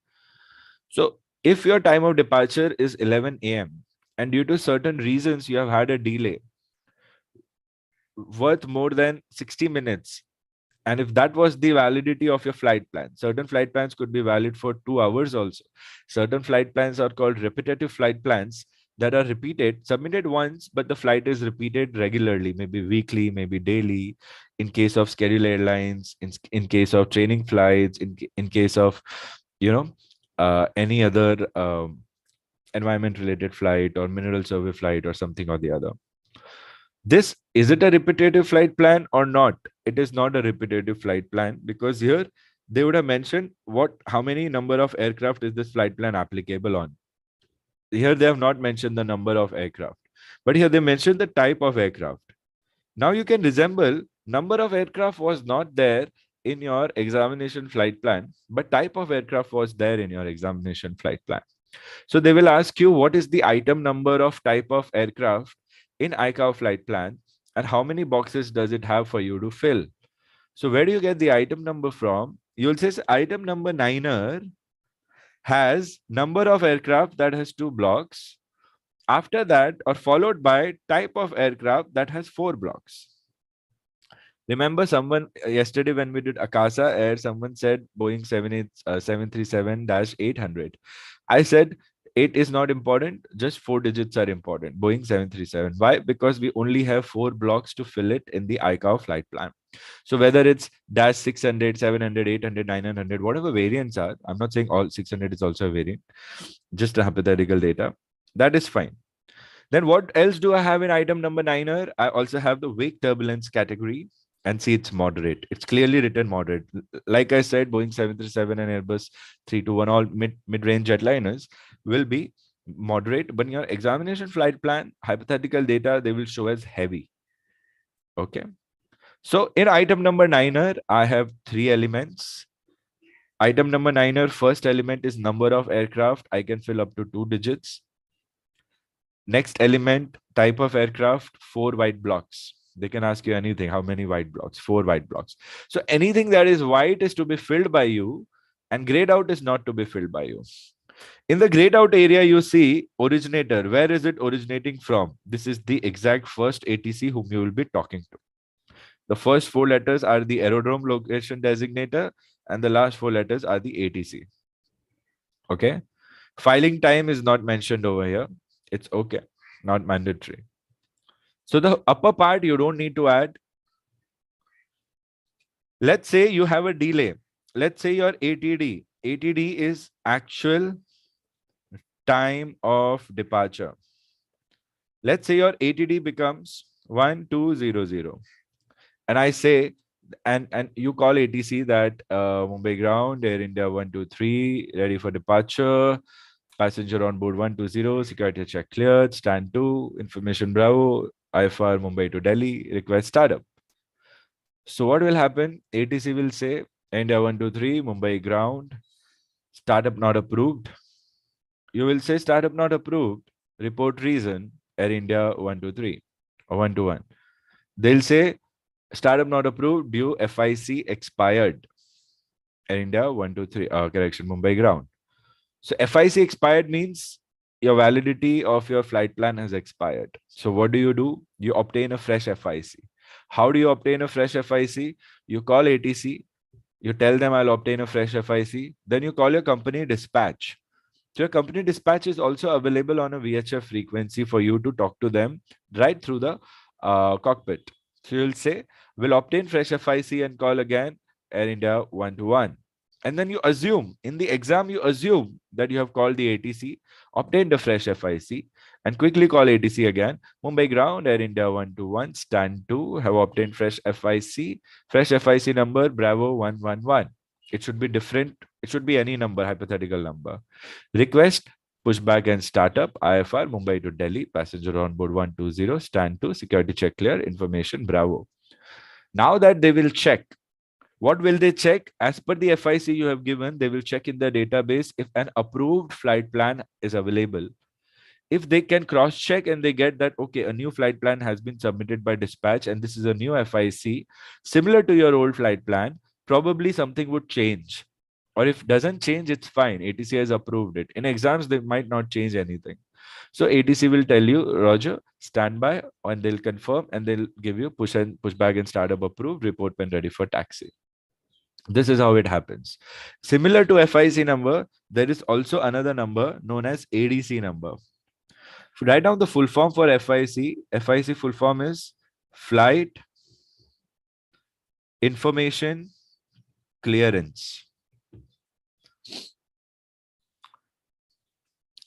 So if your time of departure is 11 a.m. and due to certain reasons you have had a delay worth more than 60 minutes, and if that was the validity of your flight plan, certain flight plans could be valid for 2 hours also. Certain flight plans are called repetitive flight plans that are repeated, submitted once, but the flight is repeated regularly, maybe weekly, maybe daily, in case of scheduled airlines, in case of training flights, in case of, any other environment related flight or mineral survey flight or something or the other. This, is it a repetitive flight plan or not? It is not a repetitive flight plan, because here they would have mentioned how many number of aircraft is this flight plan applicable on. Here they have not mentioned the number of aircraft, but here they mentioned the type of aircraft. Now you can resemble, number of aircraft was not there in your examination flight plan, but type of aircraft was there in your examination flight plan. So they will ask you, what is the item number of type of aircraft in ICAO flight plan, and how many boxes does it have for you to fill? So where do you get the item number from? You'll say item number 9er has number of aircraft that has 2 blocks. After that, or followed by type of aircraft that has 4 blocks. Remember someone yesterday when we did Akasa Air, someone said Boeing 737-800. I said, 8 is not important, just 4 digits are important. Boeing 737. Why? Because we only have 4 blocks to fill it in the ICAO flight plan. So whether it's dash 600, 700, 800, 900, whatever variants are, I'm not saying all 600 is also a variant, just a hypothetical data, that is fine. Then what else do I have in item number 9er? I also have the wake turbulence category, and see, it's moderate. It's clearly written moderate. Like I said, Boeing 737 and Airbus 321, all mid-range jetliners will be moderate, but in your examination flight plan, hypothetical data, they will show as heavy. Okay. So in item number 9er, I have 3 elements. Item number 9er, first element is number of aircraft. I can fill up to 2 digits. Next element, type of aircraft, 4 white blocks. They can ask you anything. How many white blocks? 4 white blocks. So anything that is white is to be filled by you, and grayed out is not to be filled by you. In the grayed out area, you see originator. Where is it originating from? This is the exact first ATC whom you will be talking to. The first 4 letters are the aerodrome location designator, and the last 4 letters are the ATC. Okay. Filing time is not mentioned over here. It's okay, not mandatory. So the upper part you don't need to add. Let's say you have a delay. Let's say your ATD. ATD is actual time of departure. Let's say your ATD becomes 1200. And I say, and you call ATC that Mumbai ground, Air India 123, ready for departure. Passenger on board 120, security check cleared, stand 2, information Bravo, IFR Mumbai to Delhi, request startup. So what will happen? ATC will say, India 123, Mumbai ground, startup not approved. You will say startup not approved, report reason, Air India 123 or 121. They'll say startup not approved due FIC expired, Air India 123, correction, Mumbai ground. So FIC expired means your validity of your flight plan has expired. So what do? You obtain a fresh FIC. How do you obtain a fresh FIC? You call ATC, you tell them I'll obtain a fresh FIC. Then you call your company dispatch. So your company dispatch is also available on a VHF frequency for you to talk to them right through the cockpit. So you'll say, we'll obtain fresh FIC and call again Air India 121. And then you assume, in the exam, you assume that you have called the ATC, obtained a fresh FIC, and quickly call ATC again. Mumbai ground, Air India 121, stand 2, have obtained fresh FIC number, Bravo 111. It should be different. It should be any number, hypothetical number. Request, pushback and startup, IFR, Mumbai to Delhi, passenger on board 120, stand 2, security check clear, information, Bravo. Now that they will check, what will they check? As per the FIC you have given, they will check in the database if an approved flight plan is available. If they can cross-check and they get that, okay, a new flight plan has been submitted by dispatch and this is a new FIC, similar to your old flight plan, probably something would change. Or if doesn't change, it's fine. ATC has approved it. In exams, they might not change anything. So ATC will tell you, Roger, stand by, and they'll confirm and they'll give you pushback and startup approved, report when ready for taxi. This is how it happens. Similar to FIC number, there is also another number known as ADC number. Write down the full form for FIC. FIC full form is Flight Information Clearance.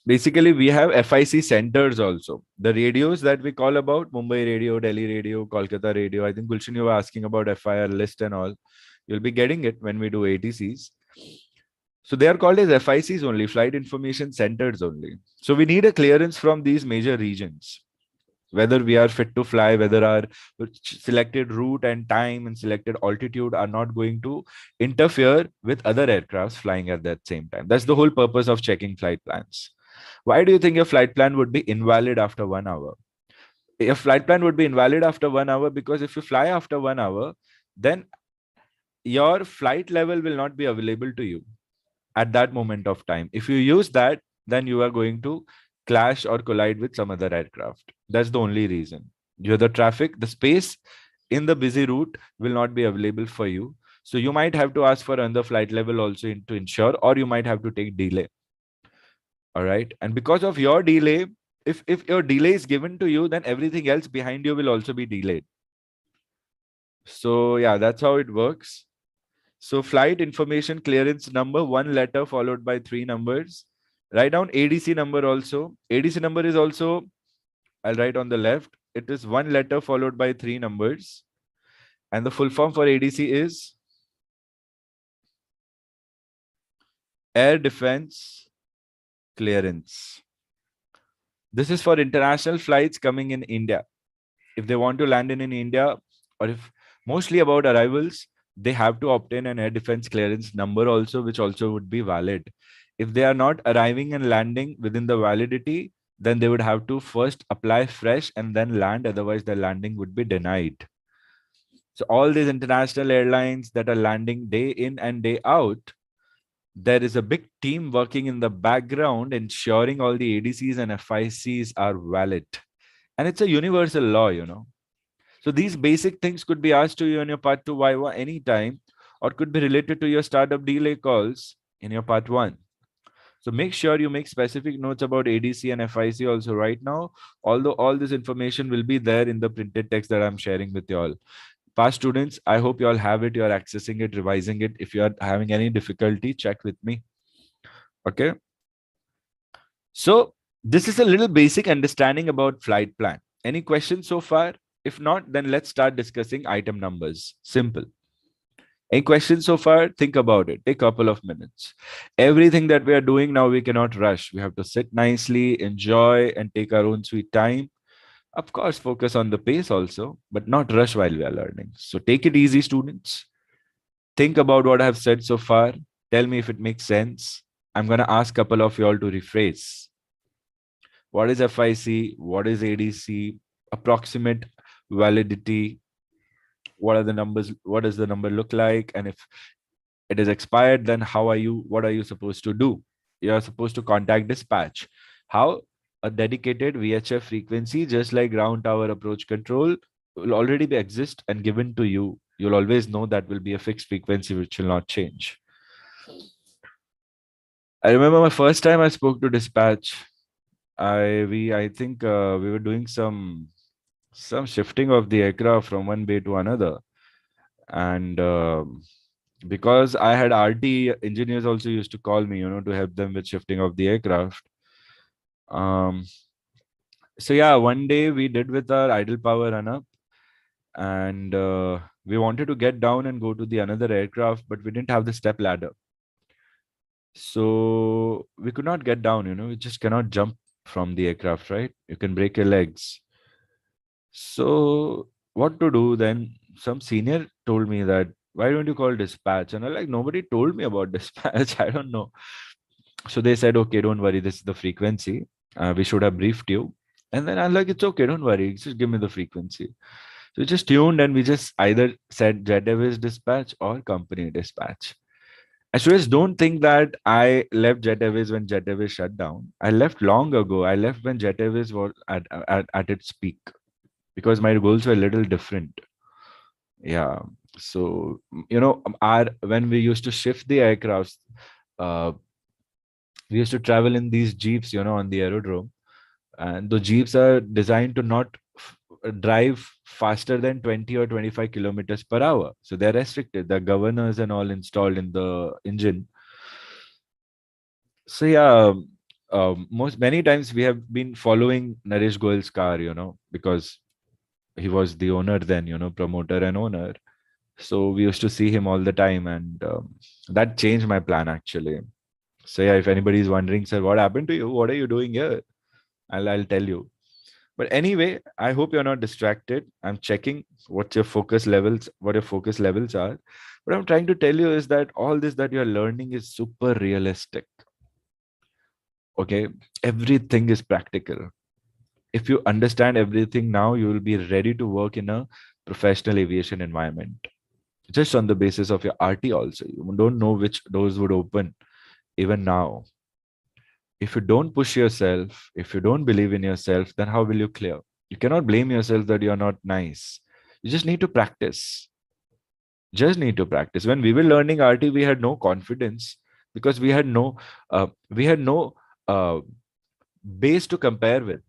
Basically, we have FIC centers also. The radios that we call about, Mumbai radio, Delhi radio, Kolkata radio. I think Gulshan, you were asking about FIR list and all. You'll be getting it when we do ATCs. So they are called as FICs only, Flight Information Centers only. So we need a clearance from these major regions. Whether we are fit to fly, whether our selected route and time and selected altitude are not going to interfere with other aircrafts flying at that same time. That's the whole purpose of checking flight plans. Why do you think your flight plan would be invalid after 1 hour? Your flight plan would be invalid after 1 hour because if you fly after 1 hour, then your flight level will not be available to you at that moment of time. If you use that, then you are going to clash or collide with some other aircraft. That's the only reason. The traffic, the space in the busy route will not be available for you. So you might have to ask for another flight level also to ensure, or you might have to take delay. All right. And because of your delay, if your delay is given to you, then everything else behind you will also be delayed. So yeah, that's how it works. So flight information clearance number, 1 letter followed by 3 numbers. Write down ADC number also. ADC number is also, I'll write on the left. It is 1 letter followed by 3 numbers. And the full form for ADC is Air Defense Clearance. This is for international flights coming in India. If they want to land in India, or if mostly about arrivals, they have to obtain an air defense clearance number also, which also would be valid. If they are not arriving and landing within the validity, then they would have to first apply fresh and then land. Otherwise, the landing would be denied. So all these international airlines that are landing day in and day out, there is a big team working in the background ensuring all the ADCs and FICs are valid. And it's a universal law, you know. So these basic things could be asked to you in your part 2 Viva anytime, or could be related to your startup delay calls in your part 1. So make sure you make specific notes about ADC and FIC also right now, although all this information will be there in the printed text that I'm sharing with you all. Past students, I hope you all have it, you are accessing it, revising it. If you are having any difficulty, check with me. Okay. So this is a little basic understanding about flight plan. Any questions so far? If not, then let's start discussing item numbers. Simple. Any questions so far? Think about it. Take a couple of minutes. Everything that we are doing now, we cannot rush. We have to sit nicely, enjoy, and take our own sweet time. Of course, focus on the pace also, but not rush while we are learning. So take it easy, students. Think about what I have said so far. Tell me if it makes sense. I'm going to ask a couple of you all to rephrase. What is FIC? What is ADC? Approximate validity. What are the numbers? What does the number look like? And if it is expired, then what are you supposed to do? You are supposed to contact dispatch. How? A dedicated VHF frequency, just like ground tower approach control, will already be exist and given to you. You'll always know that will be a fixed frequency which will not change. I remember my first time I spoke to dispatch. I think we were doing some shifting of the aircraft from one bay to another, and because I had RT engineers also used to call me, to help them with shifting of the aircraft. So yeah, one day we did with our idle power run up, and we wanted to get down and go to the another aircraft, but we didn't have the step ladder. So we could not get down, you just cannot jump from the aircraft, right? You can break your legs. So what to do then? Some senior told me that, why don't you call dispatch? And I'm like, nobody told me about dispatch. I don't know. So they said, okay, don't worry. This is the frequency. We should have briefed you. And then I'm like, it's okay. Don't worry. Just give me the frequency. So we just tuned and we just either said Jet Airways dispatch or company dispatch. Students, don't think that I left Jet Airways when Jet Airways shut down. I left long ago. I left when Jet Airways was at its peak, because my goals were a little different. Yeah. So, when we used to shift the aircrafts, we used to travel in these jeeps, on the aerodrome. And the jeeps are designed to not drive faster than 20 or 25 kilometers per hour. So they're restricted. The governors and all installed in the engine. So yeah, many times we have been following Naresh Goyal's car, because he was the owner then, promoter and owner. So we used to see him all the time, and that changed my plan actually. So yeah, if anybody is wondering, sir, what happened to you? What are you doing here? I'll tell you. But anyway, I hope you're not distracted. I'm checking what your focus levels are. What I'm trying to tell you is that all this that you're learning is super realistic. Okay, everything is practical. If you understand everything now, you will be ready to work in a professional aviation environment. Just on the basis of your RT also. You don't know which doors would open even now. If you don't push yourself, if you don't believe in yourself, then how will you clear? You cannot blame yourself that you're not nice. You just need to practice. Just need to practice. When we were learning RT, we had no confidence because we had no base to compare with.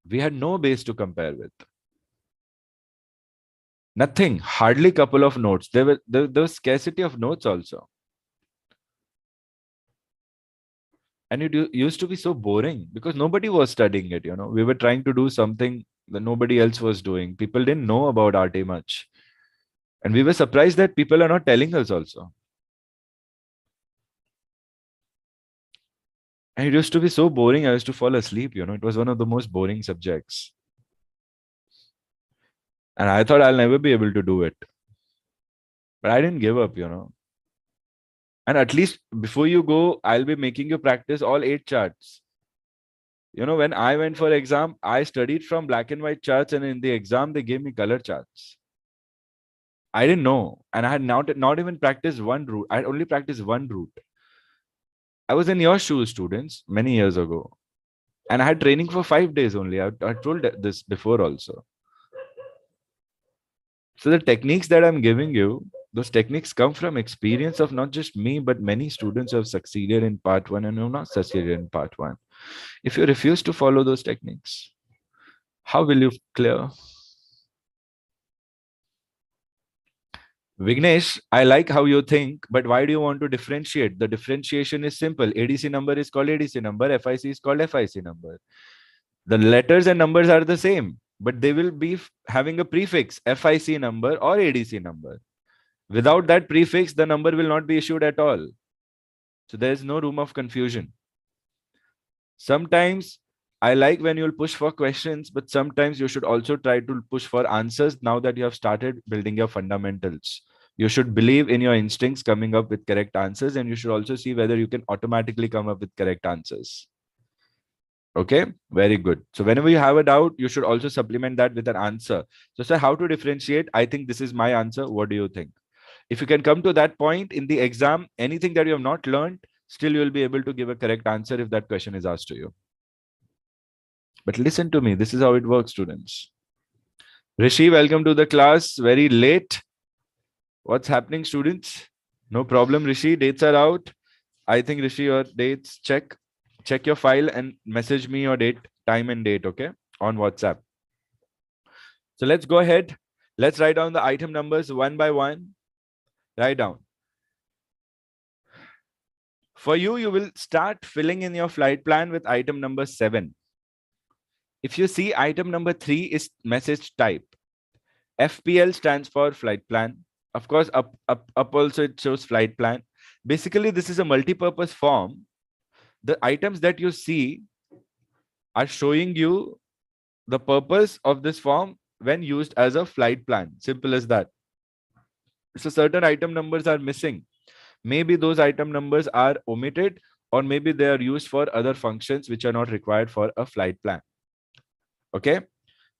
We had no base to compare with. Nothing. Hardly couple of notes. There was scarcity of notes also. And it used to be so boring because nobody was studying it. We were trying to do something that nobody else was doing. People didn't know about RT much. And we were surprised that people are not telling us also. And it used to be so boring. I used to fall asleep. It was one of the most boring subjects. And I thought I'll never be able to do it. But I didn't give up. And at least before you go, I'll be making you practice all 8 charts. You know, when I went for exam, I studied from black and white charts, and in the exam, they gave me color charts. I didn't know. And I had not even practiced one route. I had only practiced one route. I was in your shoes, students, many years ago. And I had training for 5 days only. I told this before also. So the techniques that I'm giving you, those techniques come from experience of not just me, but many students who have succeeded in part one and who have not succeeded in part one. If you refuse to follow those techniques, how will you clear? Vignesh, I like how you think, but why do you want to differentiate? The differentiation is simple. ADC number is called ADC number, FIC is called FIC number. The letters and numbers are the same, but they will be having a prefix, FIC number or ADC number. Without that prefix, the number will not be issued at all. So there is no room of confusion. Sometimes I like when you'll push for questions, but sometimes you should also try to push for answers now that you have started building your fundamentals. You should believe in your instincts coming up with correct answers, and you should also see whether you can automatically come up with correct answers. Okay, very good. So whenever you have a doubt, you should also supplement that with an answer. So sir, how to differentiate? I think this is my answer. What do you think? If you can come to that point in the exam, anything that you have not learned, still you will be able to give a correct answer if that question is asked to you. But listen to me, this is how it works, students. Rishi, welcome to the class. Very late. What's happening, students? No problem, Rishi. Dates are out. I think, Rishi, your dates, check your file and message me your date, time and date, okay, on WhatsApp. So let's go ahead. Let's write down the item numbers one by one. Write down. For you, you will start filling in your flight plan with item number 7. If you see item number 3 is message type. FPL stands for flight plan. Of course, up also it shows flight plan. Basically, this is a multi-purpose form. The items that you see are showing you the purpose of this form when used as a flight plan. Simple as that. So certain item numbers are missing. Maybe those item numbers are omitted, or maybe they are used for other functions which are not required for a flight plan. Okay.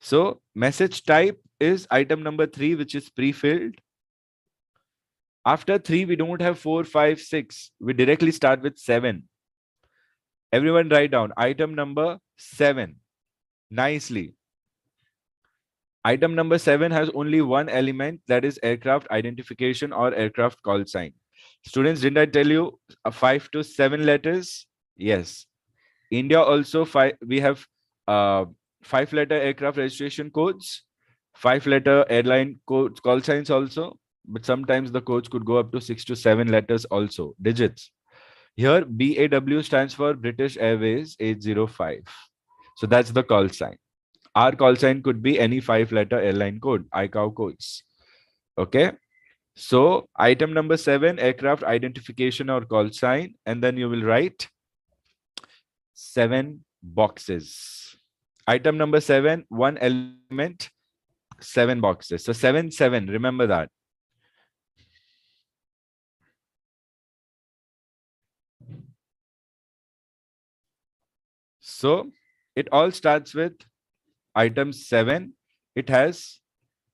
So message type is item number 3, which is pre-filled. After 3, we don't have 4, 5, 6. We directly start with 7. Everyone write down item number 7. Nicely. Item number 7 has only one element, that is aircraft identification or aircraft call sign. Students, didn't I tell you 5 to 7 letters? Yes. India also, we have 5-letter aircraft registration codes, 5-letter airline codes, call signs also, but sometimes the codes could go up to 6 to 7 letters also, digits. Here, BAW stands for British Airways 805. So that's the call sign. Our call sign could be any 5-letter airline code, ICAO codes. Okay. So item number 7, aircraft identification or call sign, and then you will write 7 boxes. Item number 7, one element, 7 boxes. So 7, 7, remember that. So it all starts with item 7. It has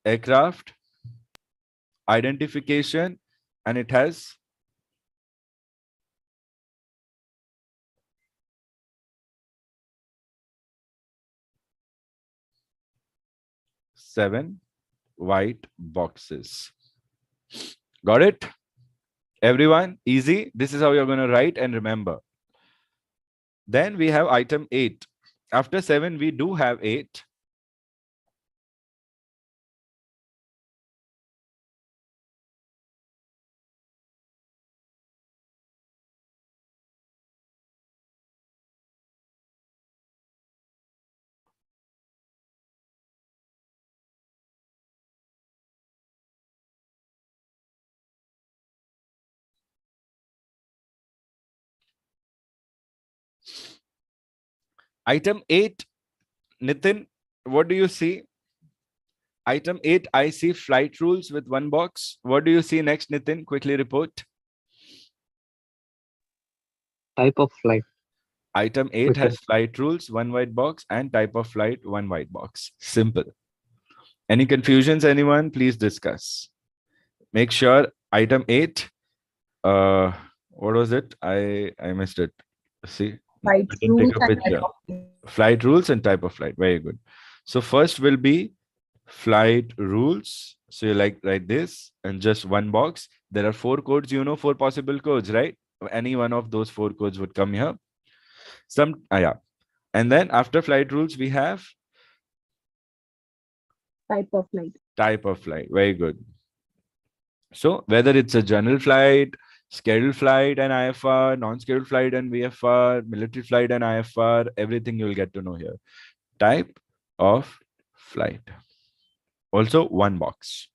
aircraft identification and it has seven white boxes. Got it? Everyone, easy. This is how you're going to write and remember. Then we have item 8. After 7, we do have 8. Item 8, Nitin, what do you see? Item 8, I see flight rules with 1 box. What do you see next, Nitin? Quickly report. Type of flight. Item 8 Victor. has flight rules, one white box, and type of flight, one white box. Simple. Any confusions, anyone? Please discuss. Make sure item 8. What was it? I missed it. See, Flight I didn't take rules a and picture. Flight rules and type of flight. Very good. So first will be flight rules. So you write this and just one box. There are 4 codes, 4 possible codes, right? Any one of those 4 codes would come here. Yeah. And then after flight rules, we have type of flight. Type of flight. Very good. So whether it's a general flight, scheduled flight and IFR, non-scheduled flight and VFR, military flight and IFR, everything you'll get to know here. Type of flight. Also one box.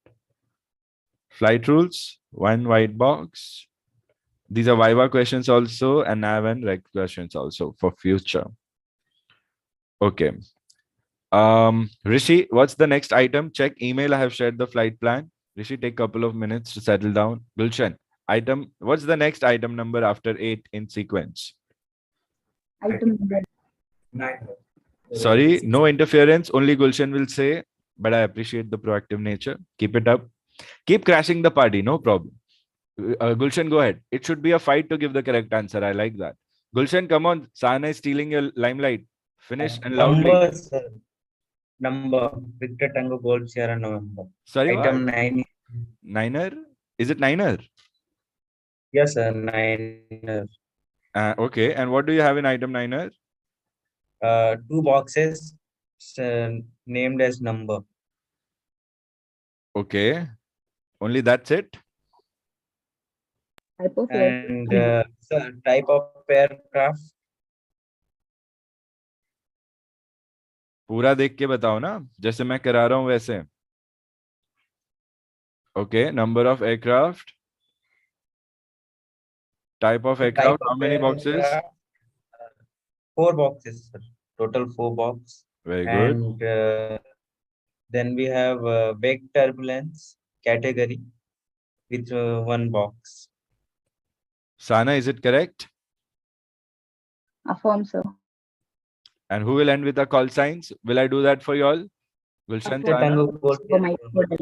Flight rules, one white box. These are Viva questions also and nav and reg questions also for future. Okay. Rishi, what's the next item? Check email. I have shared the flight plan. Rishi, take a couple of minutes to settle down. Gulshan, what's the next item number after 8 in sequence? Item number 9. Sorry, no interference. Only Gulshan will say, but I appreciate the proactive nature. Keep it up. Keep crashing the party. No problem. Gulshan, go ahead. It should be a fight to give the correct answer. I like that. Gulshan, come on. Sana is stealing your limelight. Finish and loudly. Number, sir. Number. Victor Tango Gold Sierra November. Sorry, Item what? 9. Niner? Is it Niner? Yes, sir. 9. Okay. And what do you have in item Niner? 2 boxes named as number. Okay. Only that's it? type of And flight. sir, type of aircraft. पूरा देख के बताओ ना जैसे मैं करा रहा हूं वैसे. Okay, number of aircraft. Type of aircraft. How many boxes? 4 boxes, sir. Total 4 box. Very good. And then we have wake turbulence category with 1 box. Sana, is it correct? Affirm, sir. And who will end with the call signs? Will I do that for you all? Gulshan, Victor Sana? Tango Gold For Sierra my November.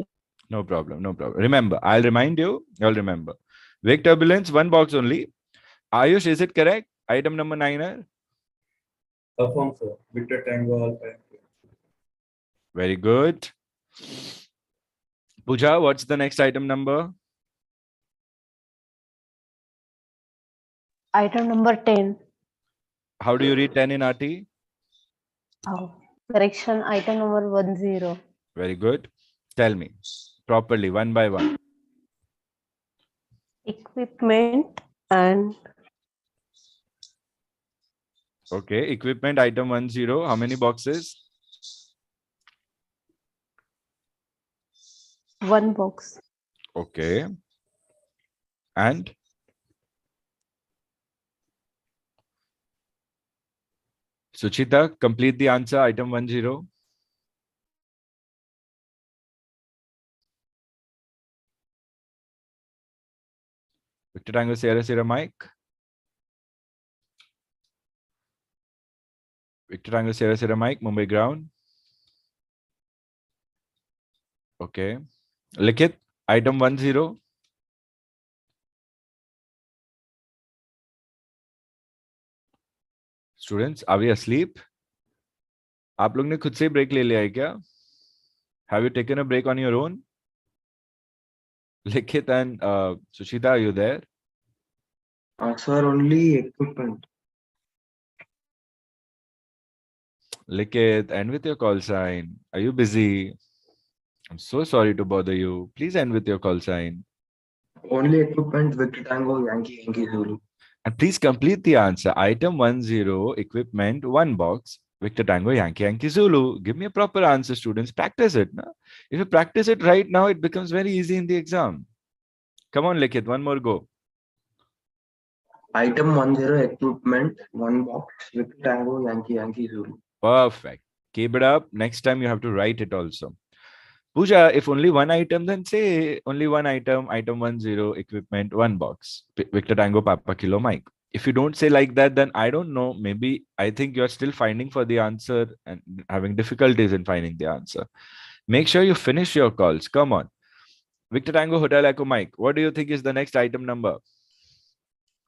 No problem. No problem. Remember, I'll remind you. You'll remember. Wake turbulence, 1 box only. Ayush, is it correct? Item number 9. Affirm, sir. Victor Tango Alpha. Very good. Pooja, what's the next item number? Item number 10. How do you read 10 in RT? Oh, correction. Item number 10. Very good. Tell me properly, one by one. Equipment and Okay, equipment item 10. How many boxes? 1 box. Okay. And Suchita, complete the answer. Item 10. Victor Tango Sierra Sierra Mike. Victor Tango Sierra Sierra Mike, Mumbai ground. Okay. Likit, item 10. Students, are we asleep? आप लोग ने खुद से break ले लिया है क्या? Have you taken a break on your own? Likit and Sushita, are you there? Sir, only equipment. Likit, end with your call sign. Are you busy? I'm so sorry to bother you. Please end with your call sign. Only equipment, Victor Tango, Yankee, Yankee Zulu. And please complete the answer. Item 10, equipment, 1 box, Victor Tango, Yankee, Yankee Zulu. Give me a proper answer, students. Practice it. No? If you practice it right now, it becomes very easy in the exam. Come on, Likit, one more go. Item 10, equipment, 1 box, Victor Tango, Yankee, Yankee Zulu. Perfect. Keep it up. Next time you have to write it also. Pooja, if only 1 item, then say only 1 item, item 10, equipment, 1 box. Victor Tango, Papa Kilo Mike. If you don't say like that, then I don't know. Maybe I think you're still finding for the answer and having difficulties in finding the answer. Make sure you finish your calls. Come on. Victor Tango Hotel Echo Mike. What do you think is the next item number?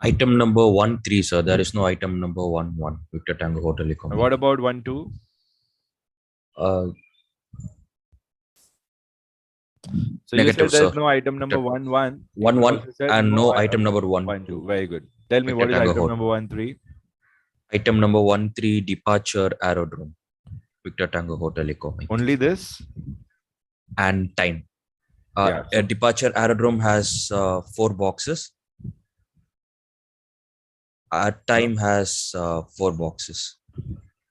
Item number 13, sir. There is no item number 11. Victor Tango Hotel Echo And Mike. what about 12? So you Negative, said there's sir. no item number 11. 11 and no item number 12. 12. Very good. Tell me Victor what is Tango item Hotel. number 13? Item number 13, departure aerodrome. Victor Tango Hotel Echo Mike. Only this? And time. Yeah, A departure aerodrome has 4 boxes. Our time has 4 boxes.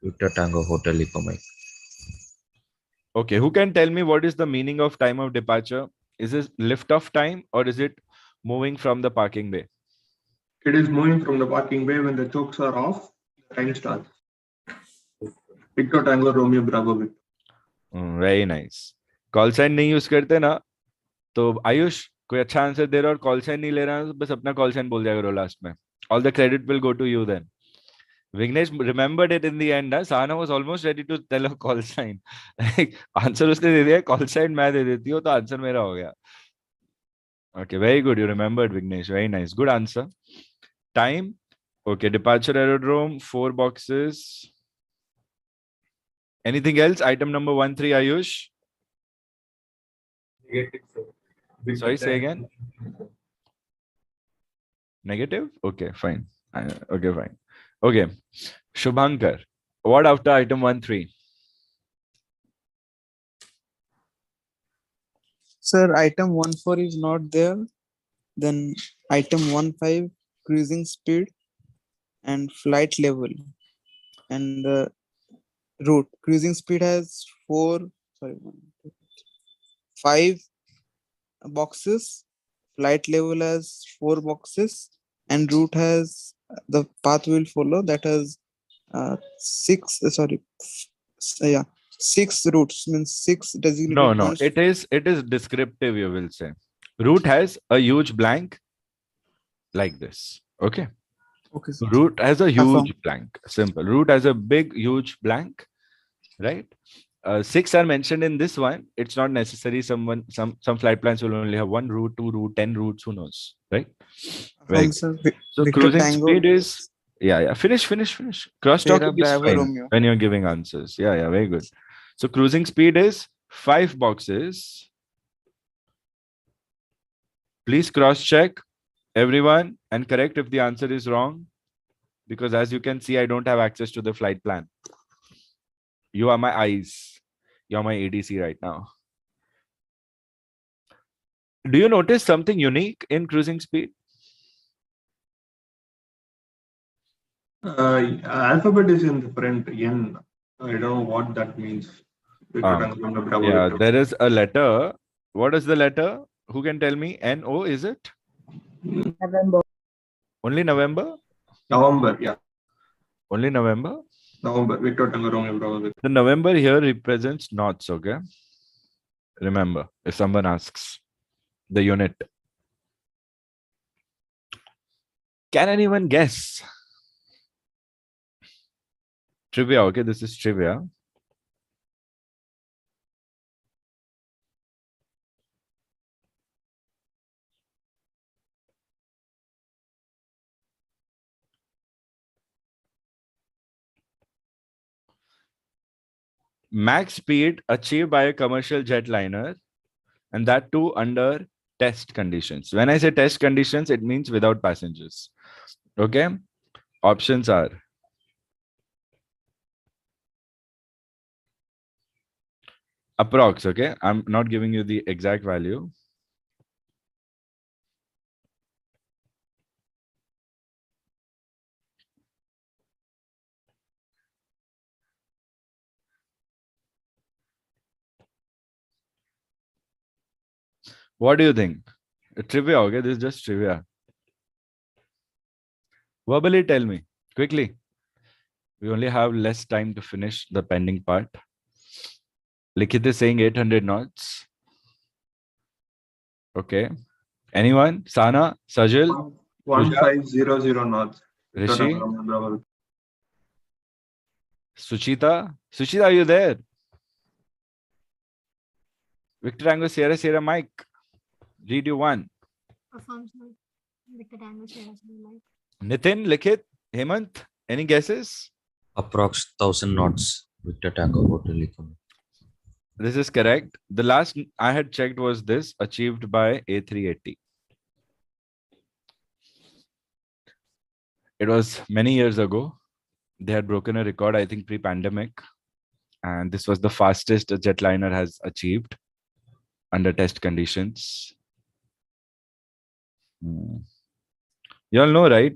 Victor Tango Hotel Echo Mike. Okay, who can tell me what is the meaning of time of departure? Is it lift off time or is it moving from the parking bay? It is moving from the parking bay. When the chokes are off, the time starts. Victor Tango Romeo Bravo Victor. Very nice. Call sign नहीं use करते ना, तो आयुष कोई अच्छा answer दे रहा और call sign नहीं ले रहा है, बस अपना कॉल साइन बोल दिया करो लास्ट में. All the credit will go to you then. Vignesh remembered it in the end. Sahana was almost ready to tell a call sign. Answer उसने दे दिया, call sign मैं दे देती हूँ तो आंसर मेरा हो गया. Okay, very good. You remembered, Vignesh. Very nice. Good answer. Time. Okay, departure aerodrome, 4 boxes. Anything else? Item number 13, Ayush. Negative, sir. Victor Sorry, say Tango. again. Negative? Okay, fine. Okay, fine. Okay. Shubhankar. What after item 13? Sir, item 14 is not there. Then item 15, cruising speed and flight level. And route. Cruising speed has 5 boxes. Flight level has 4 boxes. And route has the path we will follow that has 6 6 routes, means 6 designated No, points. it is descriptive, you will say. Route has a huge blank like this. Okay. Okay. So route has a Affirm. huge blank. Simple. Route has a big, huge blank, right? 6 are mentioned in this one. It's not necessary. Some flight plans will only have 1 route, 2 route, 10 routes. Who knows, right? Very good. Sir, So Victor cruising Tango, speed is finish. Cross Sierra talking is Bravo fine Romeo. when you're giving answers. Yeah, very good. So cruising speed is 5 boxes. Please cross check everyone and correct if the answer is wrong, because as you can see, I don't have access to the flight plan. You are my eyes. You're my ADC right now. Do you notice something unique in cruising speed? Alphabet is in the front. N. I don't know what that means. Victor Tango Romeo Bravo Yeah, Victor. there is a letter. What is the letter? Who can tell me? N-O, is it? November. Only November? November, yeah. Only November? November. Victor Tango Romeo Bravo Victor. The November here represents knots, okay? Remember, if someone asks the unit. Can anyone guess? Trivia, okay? This is trivia. Max speed achieved by a commercial jetliner, and that too under test conditions. When I say test conditions, it means without passengers. Okay? Options are approx, okay? I'm not giving you the exact value. What do you think? Trivia, okay? This is just trivia. Verbally tell me, quickly. We only have less time to finish the pending part. Likhit is saying 800 knots. Okay. Anyone? Sana? Sajil? 1500 knots. Rishi, Suchita, Suchita, are you there? Victor Tango Sierra Sierra Mike. Read you one. Affirm, sir. Victor Tango Sierra Sierra Mike. Nitin, Likhit, Hemant, any guesses? Approx 1000 knots. Victor Tango Hotel Economy. This is correct. The last I had checked was this, achieved by A380. It was many years ago. They had broken a record, I think, pre-pandemic. And this was the fastest a jetliner has achieved under test conditions. You all know, right?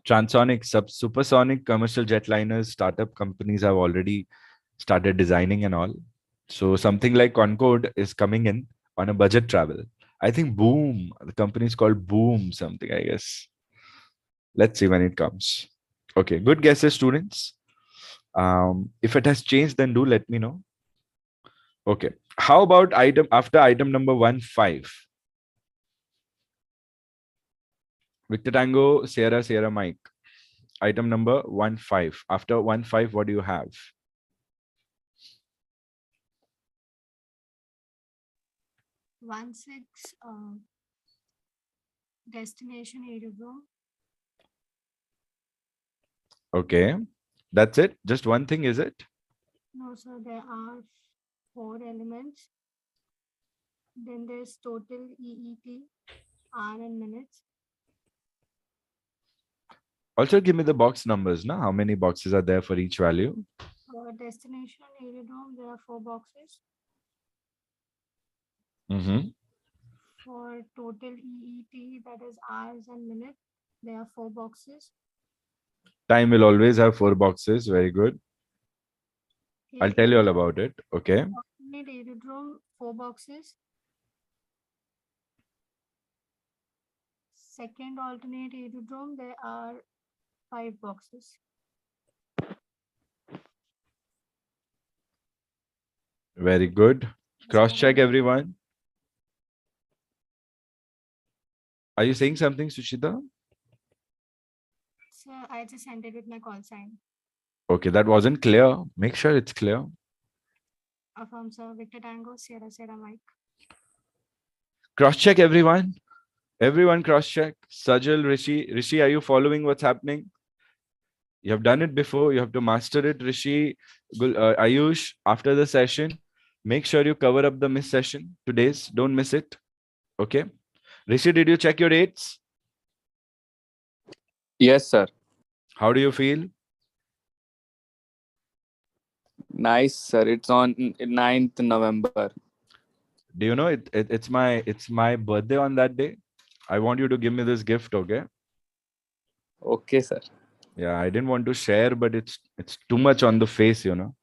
Transonic, supersonic commercial jetliners, startup companies have already started designing and all. So something like Concorde is coming in on a budget travel. I think Boom, the company is called Boom something, I guess. Let's see when it comes. Okay, good guesses, students. If it has changed, then do let me know. Okay, how about after item number 15? Victor Tango, Sierra, Sierra Mike. Item number 15. After 15, what do you have? One six. Destination aerodrome. Okay, that's it. Just one thing, is it? No, sir. There are 4 elements. Then there's total EET, hour and minutes. Also, give me the box numbers. Now, how many boxes are there for each value? For destination aerodrome, there are 4 boxes. For total EET, that is hours and minutes, there are 4 boxes. Time will always have 4 boxes. Very good. Okay. I'll tell you all about it. Okay. Alternate aerodrome, 4 boxes. Second alternate aerodrome, there are 5 boxes. Very good. Cross check, everyone. Are you saying something, Sushita? Sir, I just entered with my call sign. Okay, that wasn't clear. Make sure it's clear. Affirm, sir. Victor Tango, Sierra Sierra Mike. Cross check, everyone. Everyone cross check. Sajal, Rishi. Rishi, are you following what's happening? You have done it before. You have to master it. Rishi, Ayush, after the session, make sure you cover up the missed session. Today's. Don't miss it. Okay. Rishi, did you check your dates? Yes, sir. How do you feel? Nice, sir. It's on 9th November. Do you know it's my birthday on that day? I want you to give me this gift, okay? Okay, sir. Yeah, I didn't want to share, but it's too much on the face, you know.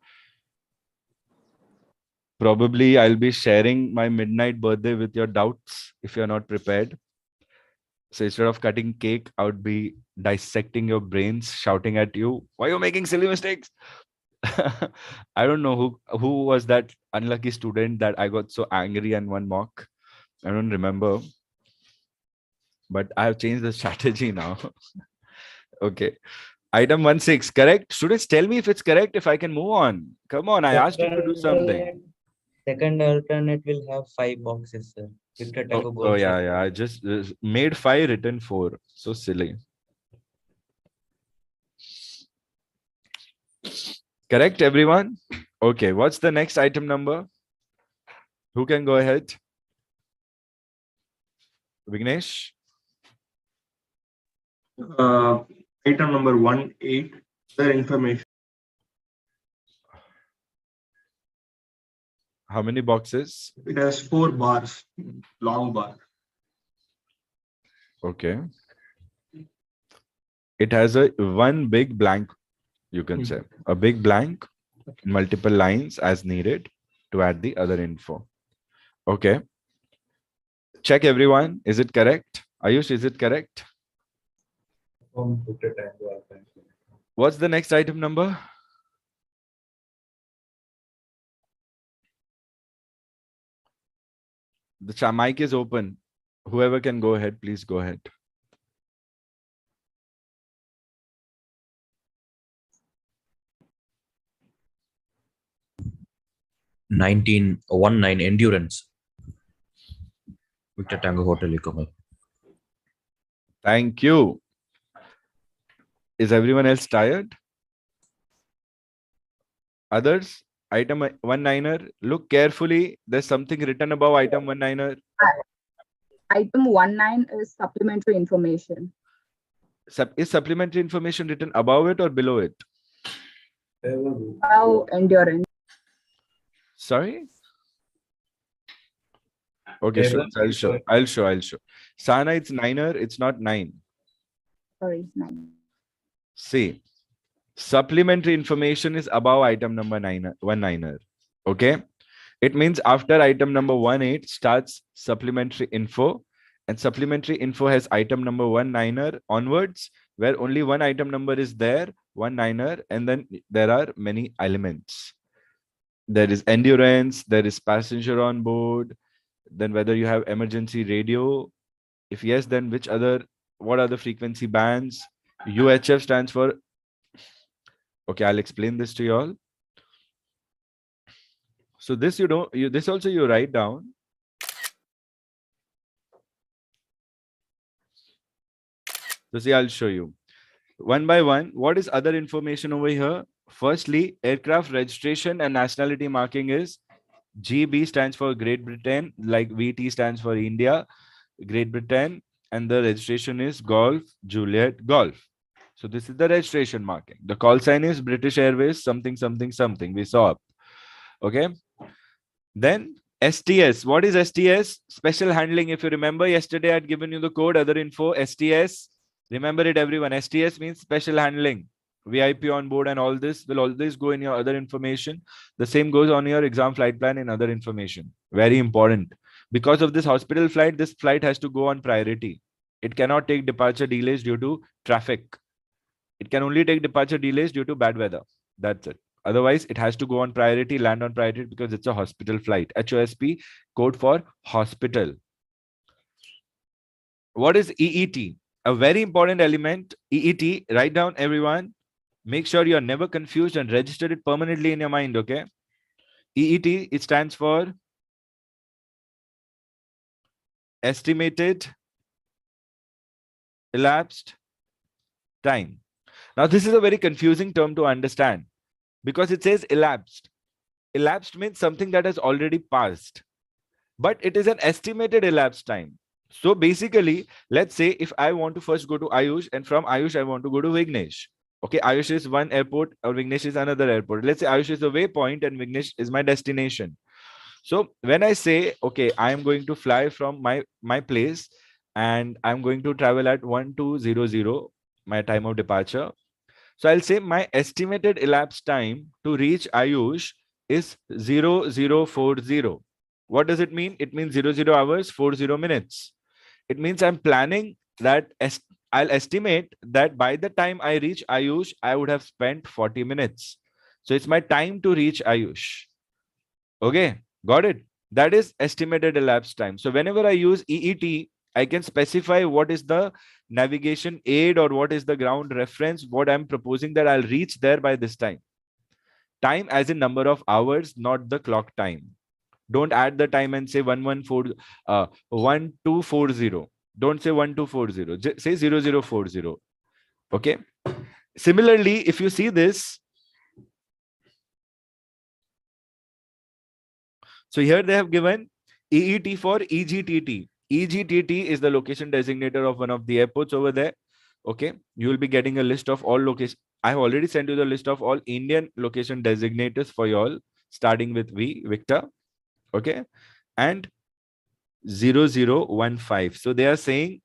Probably I'll be sharing my midnight birthday with your doubts if you're not prepared. So instead of cutting cake, I would be dissecting your brains, shouting at you, why are you making silly mistakes? I don't know who was that unlucky student that I got so angry and one mock. I don't remember. But I have changed the strategy now. Okay. Item 16, correct? Students, tell me if it's correct, if I can move on. Come on, I asked you to do something. Second alternate will have 5 boxes, sir. Victor Tango Golf. Oh yeah. I just made 5, written 4. So silly. Correct, everyone? Okay, what's the next item number? Who can go ahead? Vignesh? Item number 18, the information. How many boxes? It has 4 bars, long bar. Okay. It has a one big blank, you can say. A big blank, multiple lines as needed to add the other info. Okay. Check, everyone. Is it correct? Ayush, is it correct? What's the next item number? The mic is open. Whoever can go ahead, please go ahead. 1919 Endurance. Victor Tango Hotel Eco Mike. Thank you. Is everyone else tired? Others? Item 19er. Look carefully. There's something written above item 19er. Item 19 is supplementary information. Is supplementary information written above it or below it? How endurance. Sorry? Okay, sure. I'll show. Sana, it's 9er. It's not 9. Sorry, 9. See, supplementary information is above item number 19er. Okay? It means after item number 18 starts supplementary info, and supplementary info has item number 19er onwards, where only one item number is there, 19er, and then there are many elements. There is endurance, there is passenger on board, then whether you have emergency radio. If yes, then what are the frequency bands? UHF stands for, okay, I'll explain this to you all. So this this also you write down. So see, I'll show you one by one. What is other information over here? Firstly, aircraft registration and nationality marking is GB stands for Great Britain, like VT stands for India, Great Britain, and the registration is Golf, Juliet, Golf. So this is the registration marking. The call sign is British Airways, something, something, something. We saw up. Okay. Then STS. What is STS? Special handling. If you remember yesterday, I had given you the code, other info, STS. Remember it, everyone. STS means special handling. VIP on board and all this will always go in your other information. The same goes on your exam flight plan and other information. Very important. Because of this hospital flight, this flight has to go on priority. It cannot take departure delays due to traffic. It can only take departure delays due to bad weather. That's it. Otherwise, it has to go on priority, land on priority, because it's a hospital flight. HOSP, code for hospital. What is EET? A very important element. EET, write down, everyone. Make sure you are never confused and register it permanently in your mind, okay? EET, it stands for estimated elapsed time. Now, this is a very confusing term to understand because it says elapsed. Elapsed means something that has already passed, but it is an estimated elapsed time. So basically, let's say if I want to first go to Ayush and from Ayush, I want to go to Vignesh. Okay, Ayush is one airport or Vignesh is another airport. Let's say Ayush is the waypoint and Vignesh is my destination. So when I say, okay, I am going to fly from my place and I'm going to travel at 1200, my time of departure. So I'll say my estimated elapsed time to reach Ayush is 0040. What does it mean? It means 00 hours, 40 minutes. It means I'm planning that I'll estimate that by the time I reach Ayush, I would have spent 40 minutes. So it's my time to reach Ayush. Okay, got it? That is estimated elapsed time. So whenever I use EET, I can specify what is the navigation aid or what is the ground reference, what I'm proposing that I'll reach there by this time. Time as in number of hours, not the clock time. Don't add the time and say 1240. Don't say 1240. Say 0040. Okay. Similarly, if you see this, so here they have given EET for EGTT. EGTT is the location designator of one of the airports over there. Okay. You will be getting a list of all locations. I have already sent you the list of all Indian location designators for you all, starting with Victor. Okay. And 0015. So they are saying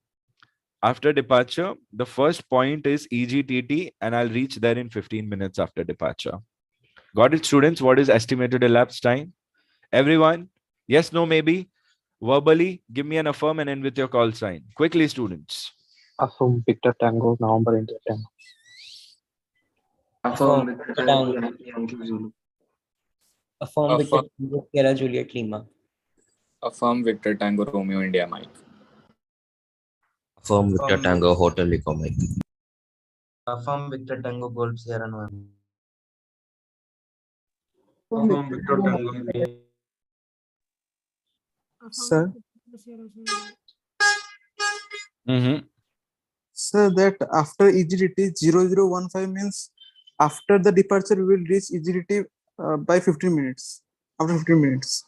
after departure, the first point is EGTT and I'll reach there in 15 minutes after departure. Got it, students? What is estimated elapsed time? Everyone? Yes, no, maybe? Verbally, give me an affirm and end with your call sign. Quickly, students. Affirm Victor Tango, November India Tango. Affirm Victor Tango, Yankee Zulu. Affirm Victor Tango, Sierra Juliet Lima. Affirm Victor Tango Romeo India Mike. Affirm Victor Tango Hotel Eco Mike. Affirm Victor Tango Golf Sierra November. Perform Victor Tango. Sir, Mm-hmm. sir, that after EGDT 0015 means after the departure we will reach EGDT by 15 minutes. After 15 minutes.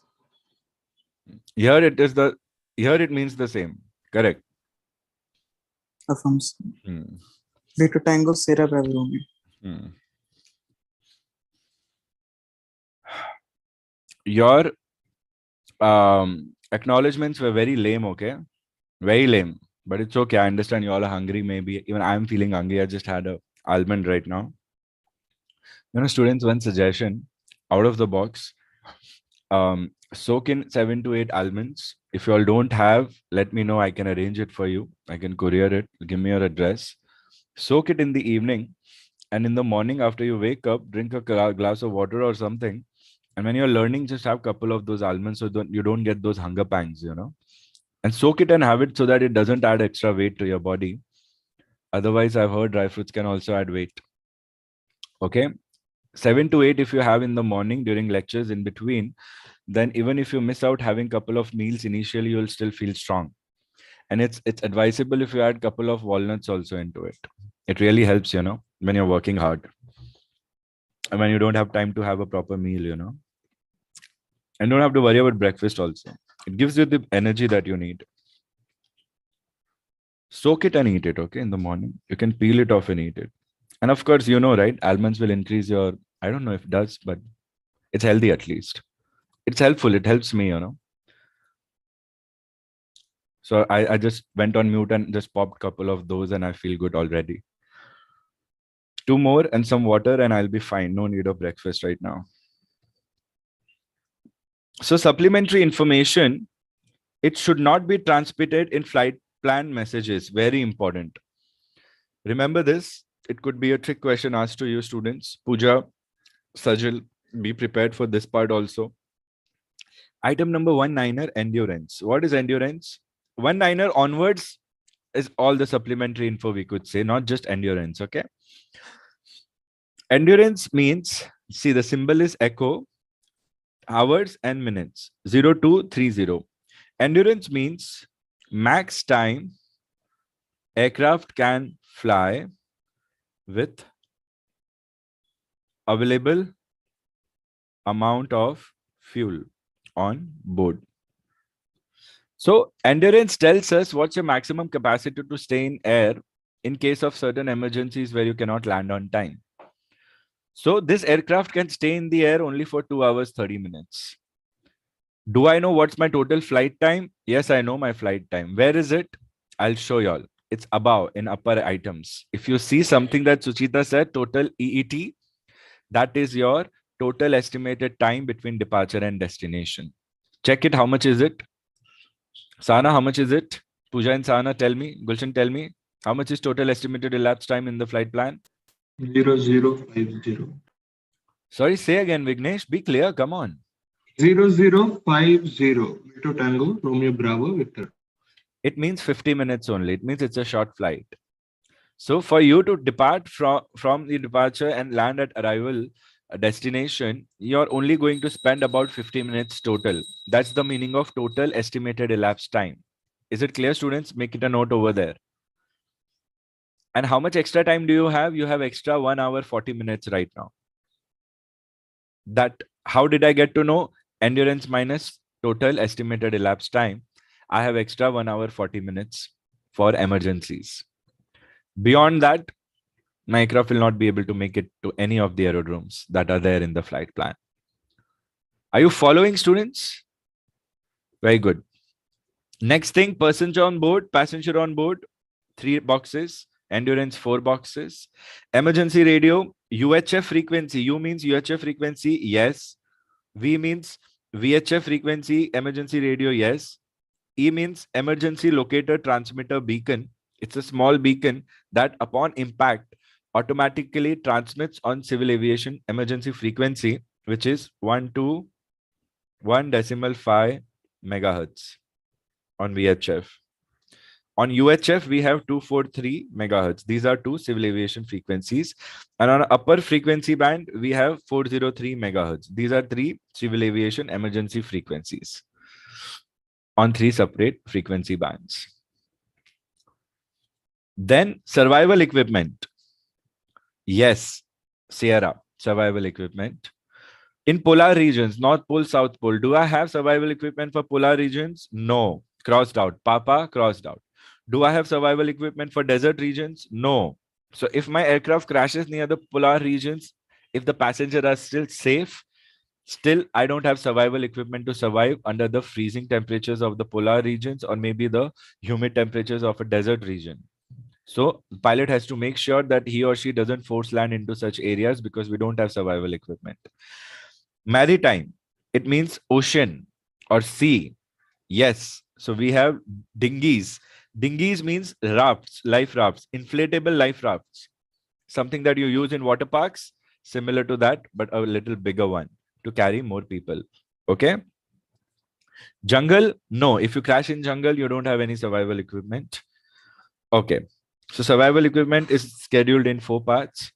Here it means the same. Correct. Affirms. Hmm. Victor Tango Sierra Bravo Romeo. Hmm. Your acknowledgements were very lame, okay? Very lame. But it's okay. I understand you all are hungry, maybe. Even I'm feeling hungry. I just had a almond right now. Students, one suggestion out of the box. Soak in 7 to 8 almonds. If you all don't have, let me know. I can arrange it for you. I can courier it. Give me your address. Soak it in the evening. And in the morning, after you wake up, drink a glass of water or something. And when you're learning, just have a couple of those almonds so you don't get those hunger pangs, And soak it and have it so that it doesn't add extra weight to your body. Otherwise, I've heard dry fruits can also add weight. Okay. 7 to 8 if you have in the morning during lectures in between, then even if you miss out having a couple of meals initially, you'll still feel strong. And it's advisable if you add a couple of walnuts also into it. It really helps, when you're working hard. And when you don't have time to have a proper meal, And don't have to worry about breakfast also. It gives you the energy that you need. Soak it and eat it, okay, in the morning. You can peel it off and eat it. And of course, right? Almonds will increase your, I don't know if it does, but it's healthy at least. It's helpful. It helps me, So I just went on mute and just popped a couple of those and I feel good already. 2 more and some water and I'll be fine. No need of breakfast right now. So supplementary information, it should not be transmitted in flight plan messages. Very important. Remember this. It could be a trick question asked to you students. Pooja, Sajil, be prepared for this part also. Item number 19er, endurance. What is endurance? 19er onwards is all the supplementary info we could say, not just endurance, okay? Endurance means, see the symbol is echo, hours and minutes, 0230. Endurance means max time aircraft can fly with available amount of fuel on board. So endurance tells us what's your maximum capacity to stay in air in case of certain emergencies where you cannot land on time. So this aircraft can stay in the air only for 2 hours, 30 minutes. Do I know what's my total flight time? Yes, I know my flight time. Where is it? I'll show y'all. It's above in upper items. If you see something that Suchita said, total EET, that is your total estimated time between departure and destination. Check it. How much is it? Sana, how much is it? Pooja and Sana, tell me. Gulshan, tell me. How much is total estimated elapsed time in the flight plan? 0050. Sorry, say again, Vignesh. Be clear. Come on. 0050. Victor Tango, Romeo Bravo, Victor. It means 50 minutes only. It means it's a short flight. So for you to depart from the departure and land at arrival destination, you're only going to spend about 50 minutes total. That's the meaning of total estimated elapsed time. Is it clear, students? Make it a note over there. And how much extra time do you have? You have extra 1 hour, 40 minutes right now. That, how did I get to know? Endurance minus total estimated elapsed time. I have extra 1 hour, 40 minutes for emergencies. Beyond that, my aircraft will not be able to make it to any of the aerodromes that are there in the flight plan. Are you following, students? Very good. Next thing, passenger on board, 3 boxes, endurance 4 boxes, emergency radio, UHF frequency. U means UHF frequency, yes. V means VHF frequency, emergency radio, yes. E means emergency locator transmitter beacon. It's a small beacon that upon impact automatically transmits on civil aviation emergency frequency, which is 121.5 megahertz on VHF. On UHF, we have 243 megahertz. These are two civil aviation frequencies. And on upper frequency band, we have 403 megahertz. These are three civil aviation emergency frequencies on three separate frequency bands. Then survival equipment. Yes, Sierra, survival equipment. In polar regions, North Pole, South Pole, do I have survival equipment for polar regions? No. Crossed out. Papa, crossed out. Do I have survival equipment for desert regions? No. So if my aircraft crashes near the polar regions, if the passengers are still safe, still I don't have survival equipment to survive under the freezing temperatures of the polar regions or maybe the humid temperatures of a desert region. So the pilot has to make sure that he or she doesn't force land into such areas because we don't have survival equipment. Maritime, it means ocean or sea. Yes. So we have dinghies. Dinghies means rafts, life rafts, inflatable life rafts. Something that you use in water parks, similar to that, but a little bigger one to carry more people. Okay. Jungle, no. If you crash in jungle, you don't have any survival equipment. Okay. So survival equipment is scheduled in 4 parts.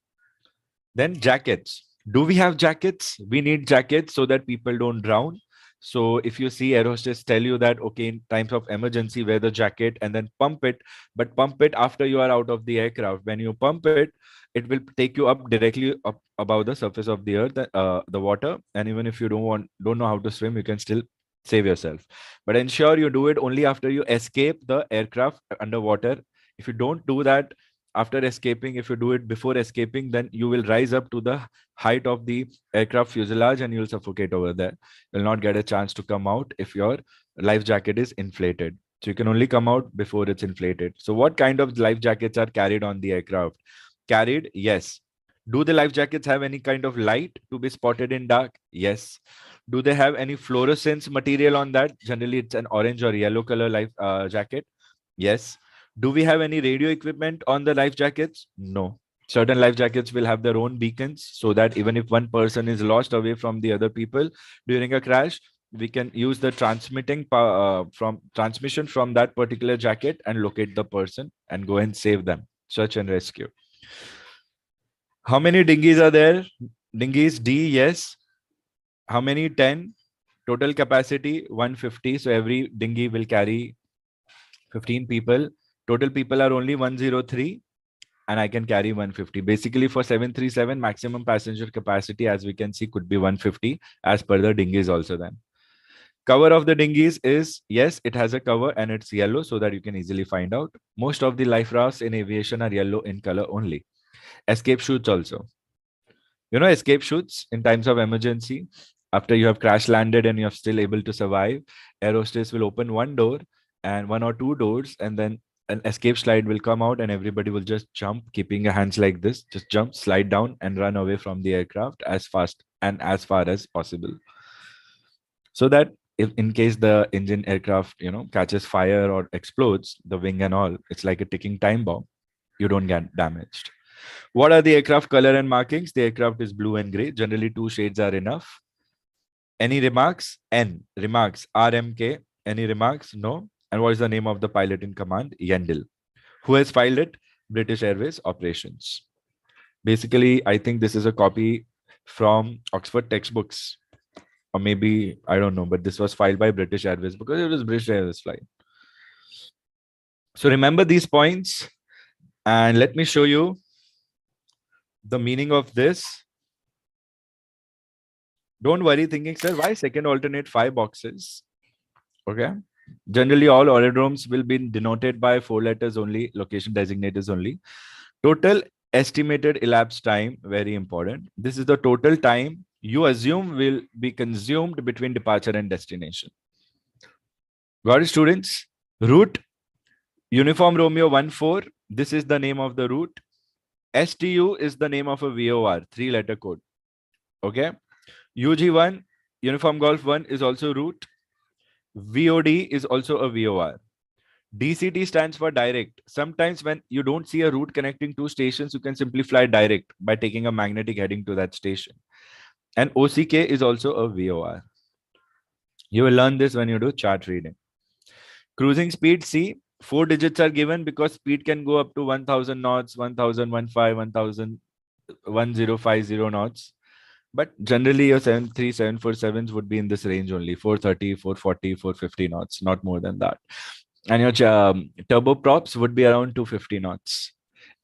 Then jackets. Do we have jackets? We need jackets so that people don't drown. So if you see air hostess tell you that, okay, in times of emergency, wear the jacket and then pump it, but pump it after you are out of the aircraft. When you pump it, it will take you up directly up above the surface of the earth, the water. And even if you don't know how to swim, you can still save yourself. But ensure you do it only after you escape the aircraft underwater. If you don't do that after escaping, if you do it before escaping, then you will rise up to the height of the aircraft fuselage and you'll suffocate over there. You'll not get a chance to come out if your life jacket is inflated. So you can only come out before it's inflated. So what kind of life jackets are carried on the aircraft? Carried, yes. Do the life jackets have any kind of light to be spotted in dark? Yes. Do they have any fluorescence material on that? Generally, it's an orange or yellow color life jacket. Yes. Do we have any radio equipment on the life jackets? No. Certain life jackets will have their own beacons so that even if one person is lost away from the other people during a crash, we can use the transmission from that particular jacket and locate the person and go and save them. Search and rescue. How many dinghies are there? Dinghies, D, yes. How many? 10. Total capacity, 150. So every dinghy will carry 15 people. Total people are only 103 and I can carry 150. Basically for 737, maximum passenger capacity, as we can see, could be 150 as per the dinghies also then. Cover of the dinghies is, yes, it has a cover and it's yellow so that you can easily find out. Most of the life rafts in aviation are yellow in color only. Escape chutes also. You know, escape chutes in times of emergency, after you have crash landed and you are still able to survive, air hostess will open one door and one or two doors and then an escape slide will come out and everybody will just jump, keeping your hands like this, just jump, slide down and run away from the aircraft as fast and as far as possible. So that if in case the engine aircraft, catches fire or explodes, the wing and all, it's like a ticking time bomb. You don't get damaged. What are the aircraft color and markings? The aircraft is blue and gray. Generally, 2 shades are enough. Any remarks? N. Remarks. RMK. Any remarks? No. And what is the name of the pilot in command? Yendel. Who has filed it? British Airways Operations. Basically, I think this is a copy from Oxford textbooks. Or maybe, I don't know, but this was filed by British Airways because it was British Airways flight. So remember these points and let me show you the meaning of this. Don't worry thinking, sir, why second alternate 5 boxes? Okay. Generally, all aerodromes will be denoted by 4 letters only, location designators only. Total estimated elapsed time, very important. This is the total time you assume will be consumed between departure and destination. Got it, students? Route, Uniform Romeo 14. This is the name of the route. STU is the name of a VOR, 3-letter code. Okay. UG1, Uniform Golf 1 is also route. VOD is also a VOR. DCT stands for direct. Sometimes when you don't see a route connecting 2 stations, you can simply fly direct by taking a magnetic heading to that station. And OCK is also a VOR. You will learn this when you do chart reading. Cruising speed, C, 4 digits are given because speed can go up to 1000 knots, 1015, 1050 knots. But generally your 73, 747s would be in this range only, 430, 440, 450 knots, not more than that. And your turboprops would be around 250 knots.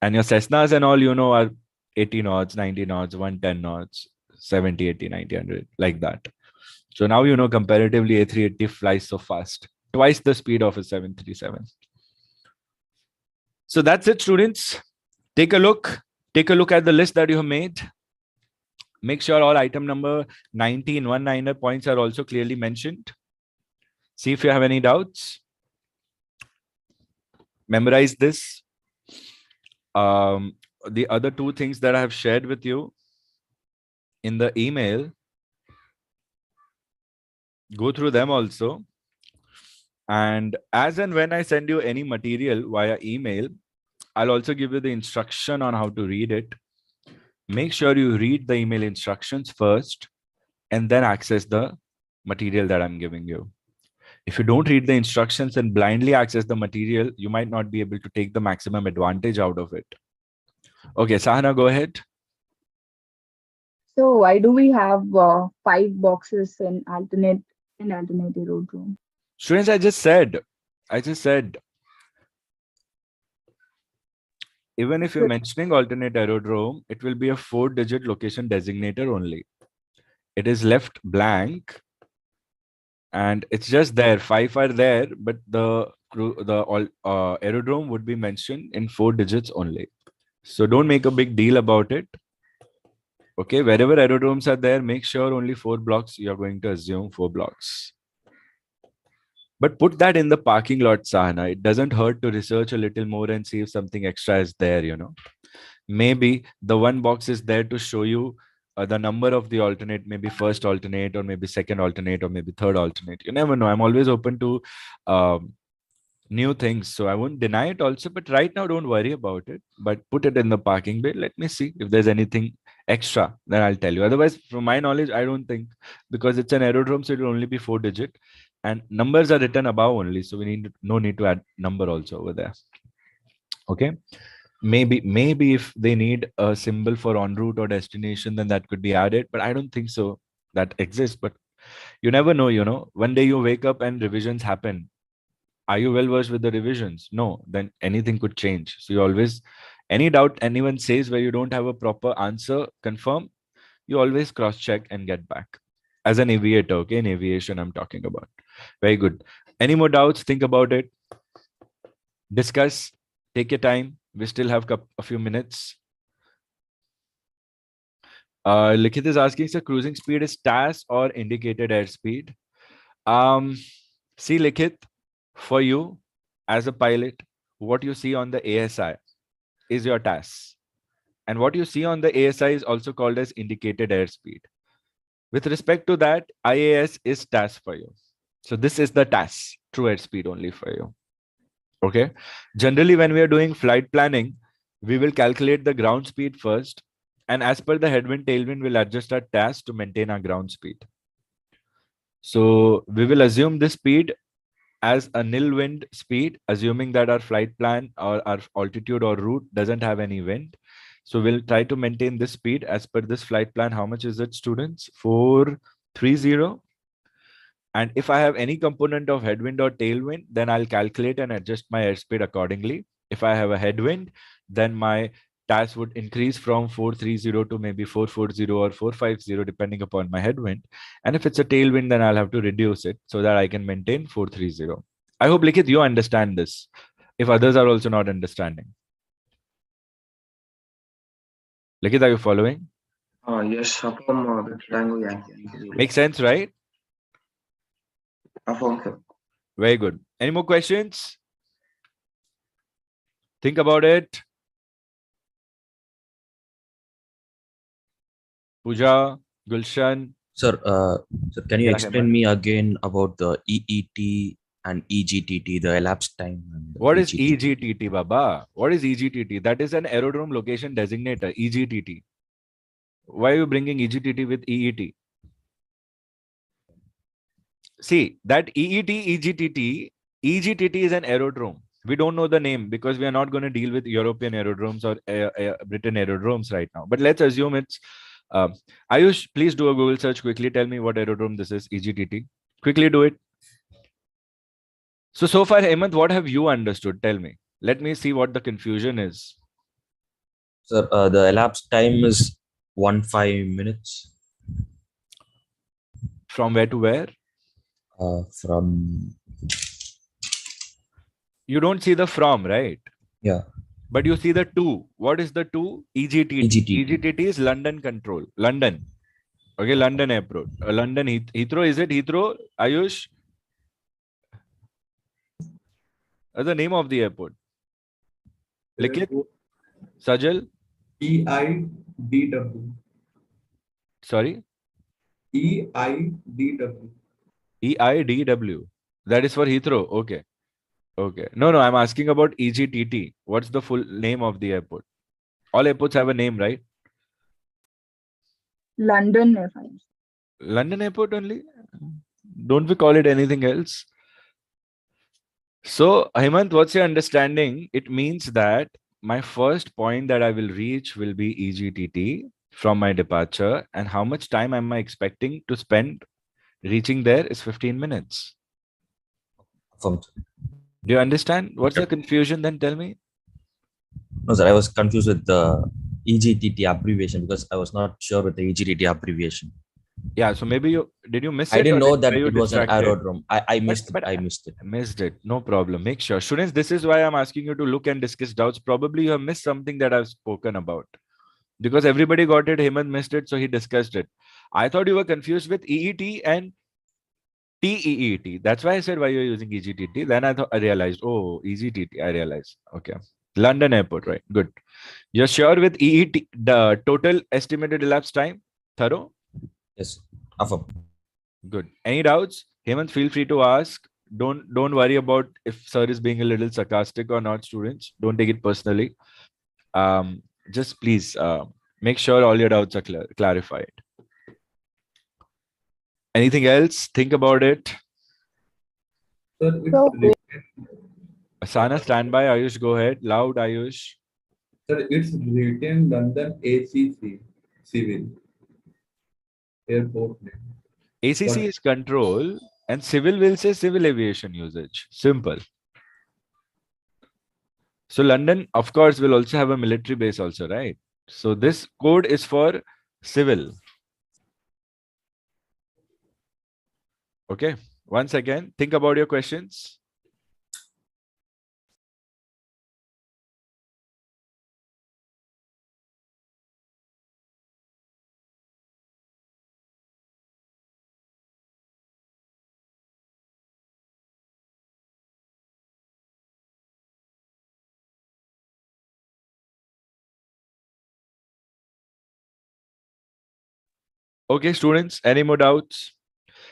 And your Cessnas and all, you know, are 80 knots, 90 knots, 110 knots, 70, 80, 90, 100, like that. So now you know comparatively A380 flies so fast, twice the speed of a 737. So that's it, students. Take a look at the list that you have made. Make sure all item number 19 one-liner points are also clearly mentioned. See if you have any doubts. Memorize this. The other two things that I have shared with you in the email, go through them also. And as and when I send you any material via email, I'll also give you the instruction on how to read it. Make sure you read the email instructions first and then access the material that I'm giving you. If you don't read the instructions and blindly access the material, you might not be able to take the maximum advantage out of it. Okay, Sahana, go ahead. So why do we have 5 boxes in alternate aerodrome? Students, I just said, even if you're mentioning alternate aerodrome, it will be a 4-digit location designator only. It is left blank and it's just there. 5 are there, but the aerodrome would be mentioned in 4 digits only. So don't make a big deal about it. Okay, wherever aerodromes are there, make sure only 4 blocks. You're going to assume 4 blocks. But put that in the parking lot, Sahana. It doesn't hurt to research a little more and see if something extra is there, you know. Maybe the one box is there to show you the number of the alternate, maybe first alternate or maybe second alternate or maybe third alternate. You never know. I'm always open to new things. So I won't deny it also, but right now don't worry about it, but put it in the parking bay. Let me see if there's anything extra, then I'll tell you. Otherwise, from my knowledge, I don't think, because it's an aerodrome, so it will only be 4 digit and numbers are written above only. So we need no need to add number also over there. Okay. Maybe if they need a symbol for en route or destination, then that could be added, but I don't think so that exists. But you never know, you know, one day you wake up and revisions happen. Are you well versed with the revisions? No, then anything could change. So you always, any doubt anyone says where you don't have a proper answer, confirm, you always cross check and get back. As an aviator, okay, in aviation I'm talking about. Very good. Any more doubts? Think about it. Discuss. Take your time. We still have a few minutes. Likhit is asking, sir, cruising speed is TAS or indicated airspeed? See, Likhit, for you as a pilot, what you see on the ASI is your TAS. And what you see on the ASI is also called as indicated airspeed. With respect to that, IAS is TAS for you. So this is the TAS, true airspeed only for you. Okay. Generally, when we are doing flight planning, we will calculate the ground speed first. And as per the headwind, tailwind, we'll adjust our TAS to maintain our ground speed. So we will assume this speed as a nil wind speed, assuming that our flight plan or our altitude or route doesn't have any wind. So we'll try to maintain this speed as per this flight plan. How much is it, students? 430. And if I have any component of headwind or tailwind, then I'll calculate and adjust my airspeed accordingly. If I have a headwind, then my TAS would increase from 430 to maybe 440 or 450, depending upon my headwind. And if it's a tailwind, then I'll have to reduce it so that I can maintain 430. I hope, Likhit, you understand this, if others are also not understanding. Likhit, are you following? Yes, affirm the Tango Yankee. Makes sense, right? Affirm, sir. Very good. Any more questions? Think about it. Pooja, Gulshan. Sir, can you explain me again about the EET and EGTT, the elapsed time? And what is EGTT, Baba? What is EGTT? That is an aerodrome location designator, EGTT. Why are you bringing EGTT with EET? See, that EET, EGTT is an aerodrome. We don't know the name because we are not going to deal with European aerodromes or Britain aerodromes right now. But let's assume it's Ayush, please do a Google search quickly. Tell me what aerodrome this is, EGTT. Quickly do it. So far, Hemant, what have you understood? Tell me. Let me see what the confusion is. Sir, the elapsed time is 15 minutes. From where to where? From. You don't see the from, right? Yeah. But you see the to. What is the to? EGTT. EGTT is London control. London. Okay, London airport. London Heathrow. Is it Heathrow? Ayush? That's the name of the airport. Likit? Sajal? EIDW. Sorry? EIDW. EIDW. That is for Heathrow. Okay. Okay. No, I'm asking about EGTT. What's the full name of the airport? All airports have a name, right? London Airport. London airport only? Don't we call it anything else? So, Hemant, what's your understanding? It means that my first point that I will reach will be EGTT from my departure. And how much time am I expecting to spend reaching there is 15 minutes. Affirmed. Do you understand? What's the confusion then? Tell me. No, sir, I was confused with the EGTT abbreviation because I was not sure with the EGTT abbreviation. Yeah, so maybe did you miss it? I didn't know that were you it was an distracted? aerodrome. I missed it. I missed it. Missed it. No problem. Make sure. Students, this is why I'm asking you to look and discuss doubts. Probably you have missed something that I've spoken about. Because everybody got it, Hemant missed it, so he discussed it. I thought you were confused with EET and TEET. That's why I said why you're using EGTT. Then I realized, oh, EGTT. I realized. Okay. London airport, right? Good. You're sure with EET, the total estimated elapsed time? Thorough? Yes. Affirm. Good. Any doubts? Hemant, feel free to ask. Don't worry about if sir is being a little sarcastic or not, students. Don't take it personally. Just please make sure all your doubts are clarified. Anything else? Think about it. Sir, Asana, stand by. Ayush, go ahead. Loud, Ayush. Sir, it's written London ACC Civil Airport name. ACC is control and civil will say civil aviation usage. Simple. So London, of course, will also have a military base also, right? So this code is for civil. Okay. Once again, think about your questions. Okay, students, any more doubts?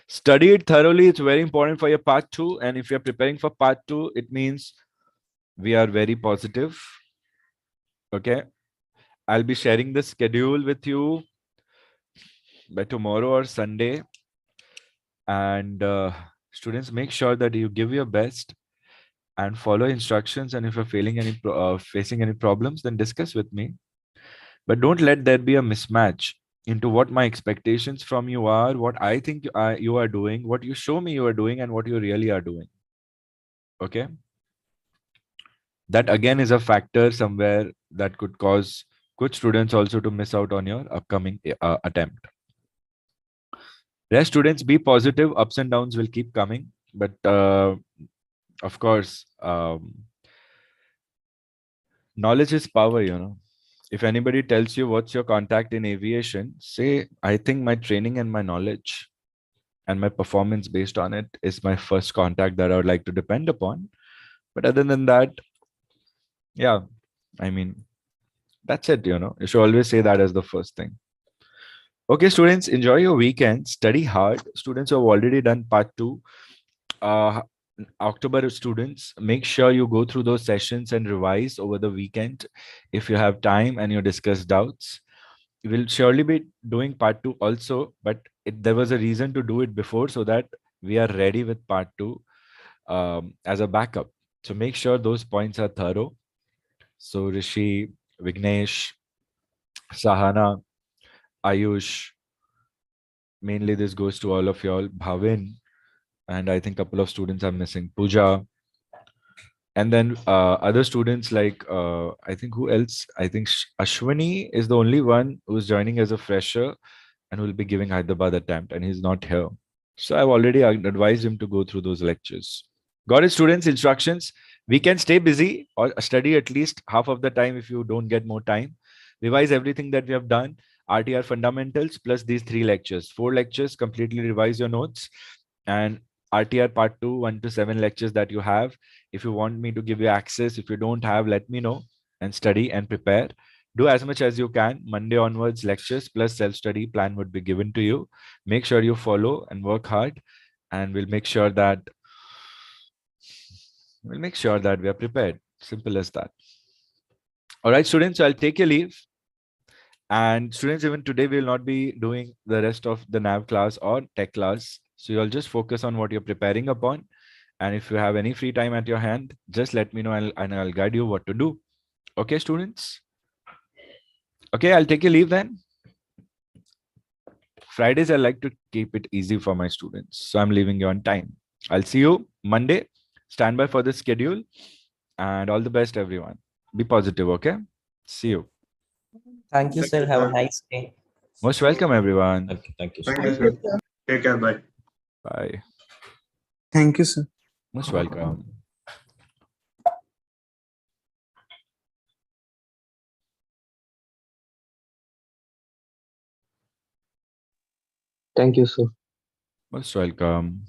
Study it thoroughly. It's very important for your part 2. And if you're preparing for part 2, it means we are very positive. Okay. I'll be sharing the schedule with you by tomorrow or Sunday. And students, make sure that you give your best and follow instructions. And if you're facing any problems, then discuss with me. But don't let there be a mismatch into what my expectations from you are, what I think you are doing, what you show me you are doing, and what you really are doing. Okay. That again is a factor somewhere that could cause good students also to miss out on your upcoming attempt. Rest students, be positive. Ups and downs will keep coming. But of course, knowledge is power, you know. If anybody tells you what's your contact in aviation, say, I think my training and my knowledge and my performance based on it is my first contact that I would like to depend upon. But other than that, yeah, I mean, that's it, you know. You should always say that as the first thing. Okay, students, enjoy your weekend. Study hard. Students who have already done part 2, October students, make sure you go through those sessions and revise over the weekend if you have time and you discuss doubts. We'll surely be doing part 2 also, but there was a reason to do it before so that we are ready with part 2 as a backup. So make sure those points are thorough. So Rishi, Vignesh, Sahana, Ayush, mainly this goes to all of y'all. Bhavin, and I think a couple of students are missing. Pooja, and then other students like I think who else? I think Ashwani is the only one who's joining as a fresher and will be giving Hyderabad attempt, and he's not here. So I've already advised him to go through those lectures. Got it, students? Instructions. We can stay busy or study at least half of the time if you don't get more time. Revise everything that we have done. RTR fundamentals plus these 3 lectures. 4 lectures, completely revise your notes. And RTR part 2, 1 to 7 lectures that you have. If you want me to give you access, if you don't have, let me know and study and prepare. Do as much as you can. Monday onwards, lectures plus self-study plan would be given to you. Make sure you follow and work hard, and we'll make sure that we are prepared. Simple as that. All right, students, so I'll take your leave. And students, even today, we will not be doing the rest of the NAV class or tech class. So you'll just focus on what you're preparing upon. And if you have any free time at your hand, just let me know and I'll guide you what to do. Okay, students? Okay, I'll take your leave then. Fridays, I like to keep it easy for my students. So I'm leaving you on time. I'll see you Monday. Stand by for the schedule. And all the best, everyone. Be positive, okay? See you. Thank you, Thank sir. you, Have a sir. nice day. Most welcome, everyone. Thank you. Thank you, sir. Take care. Bye. Bye. Thank you, sir. Most welcome. Thank you, sir. Most welcome.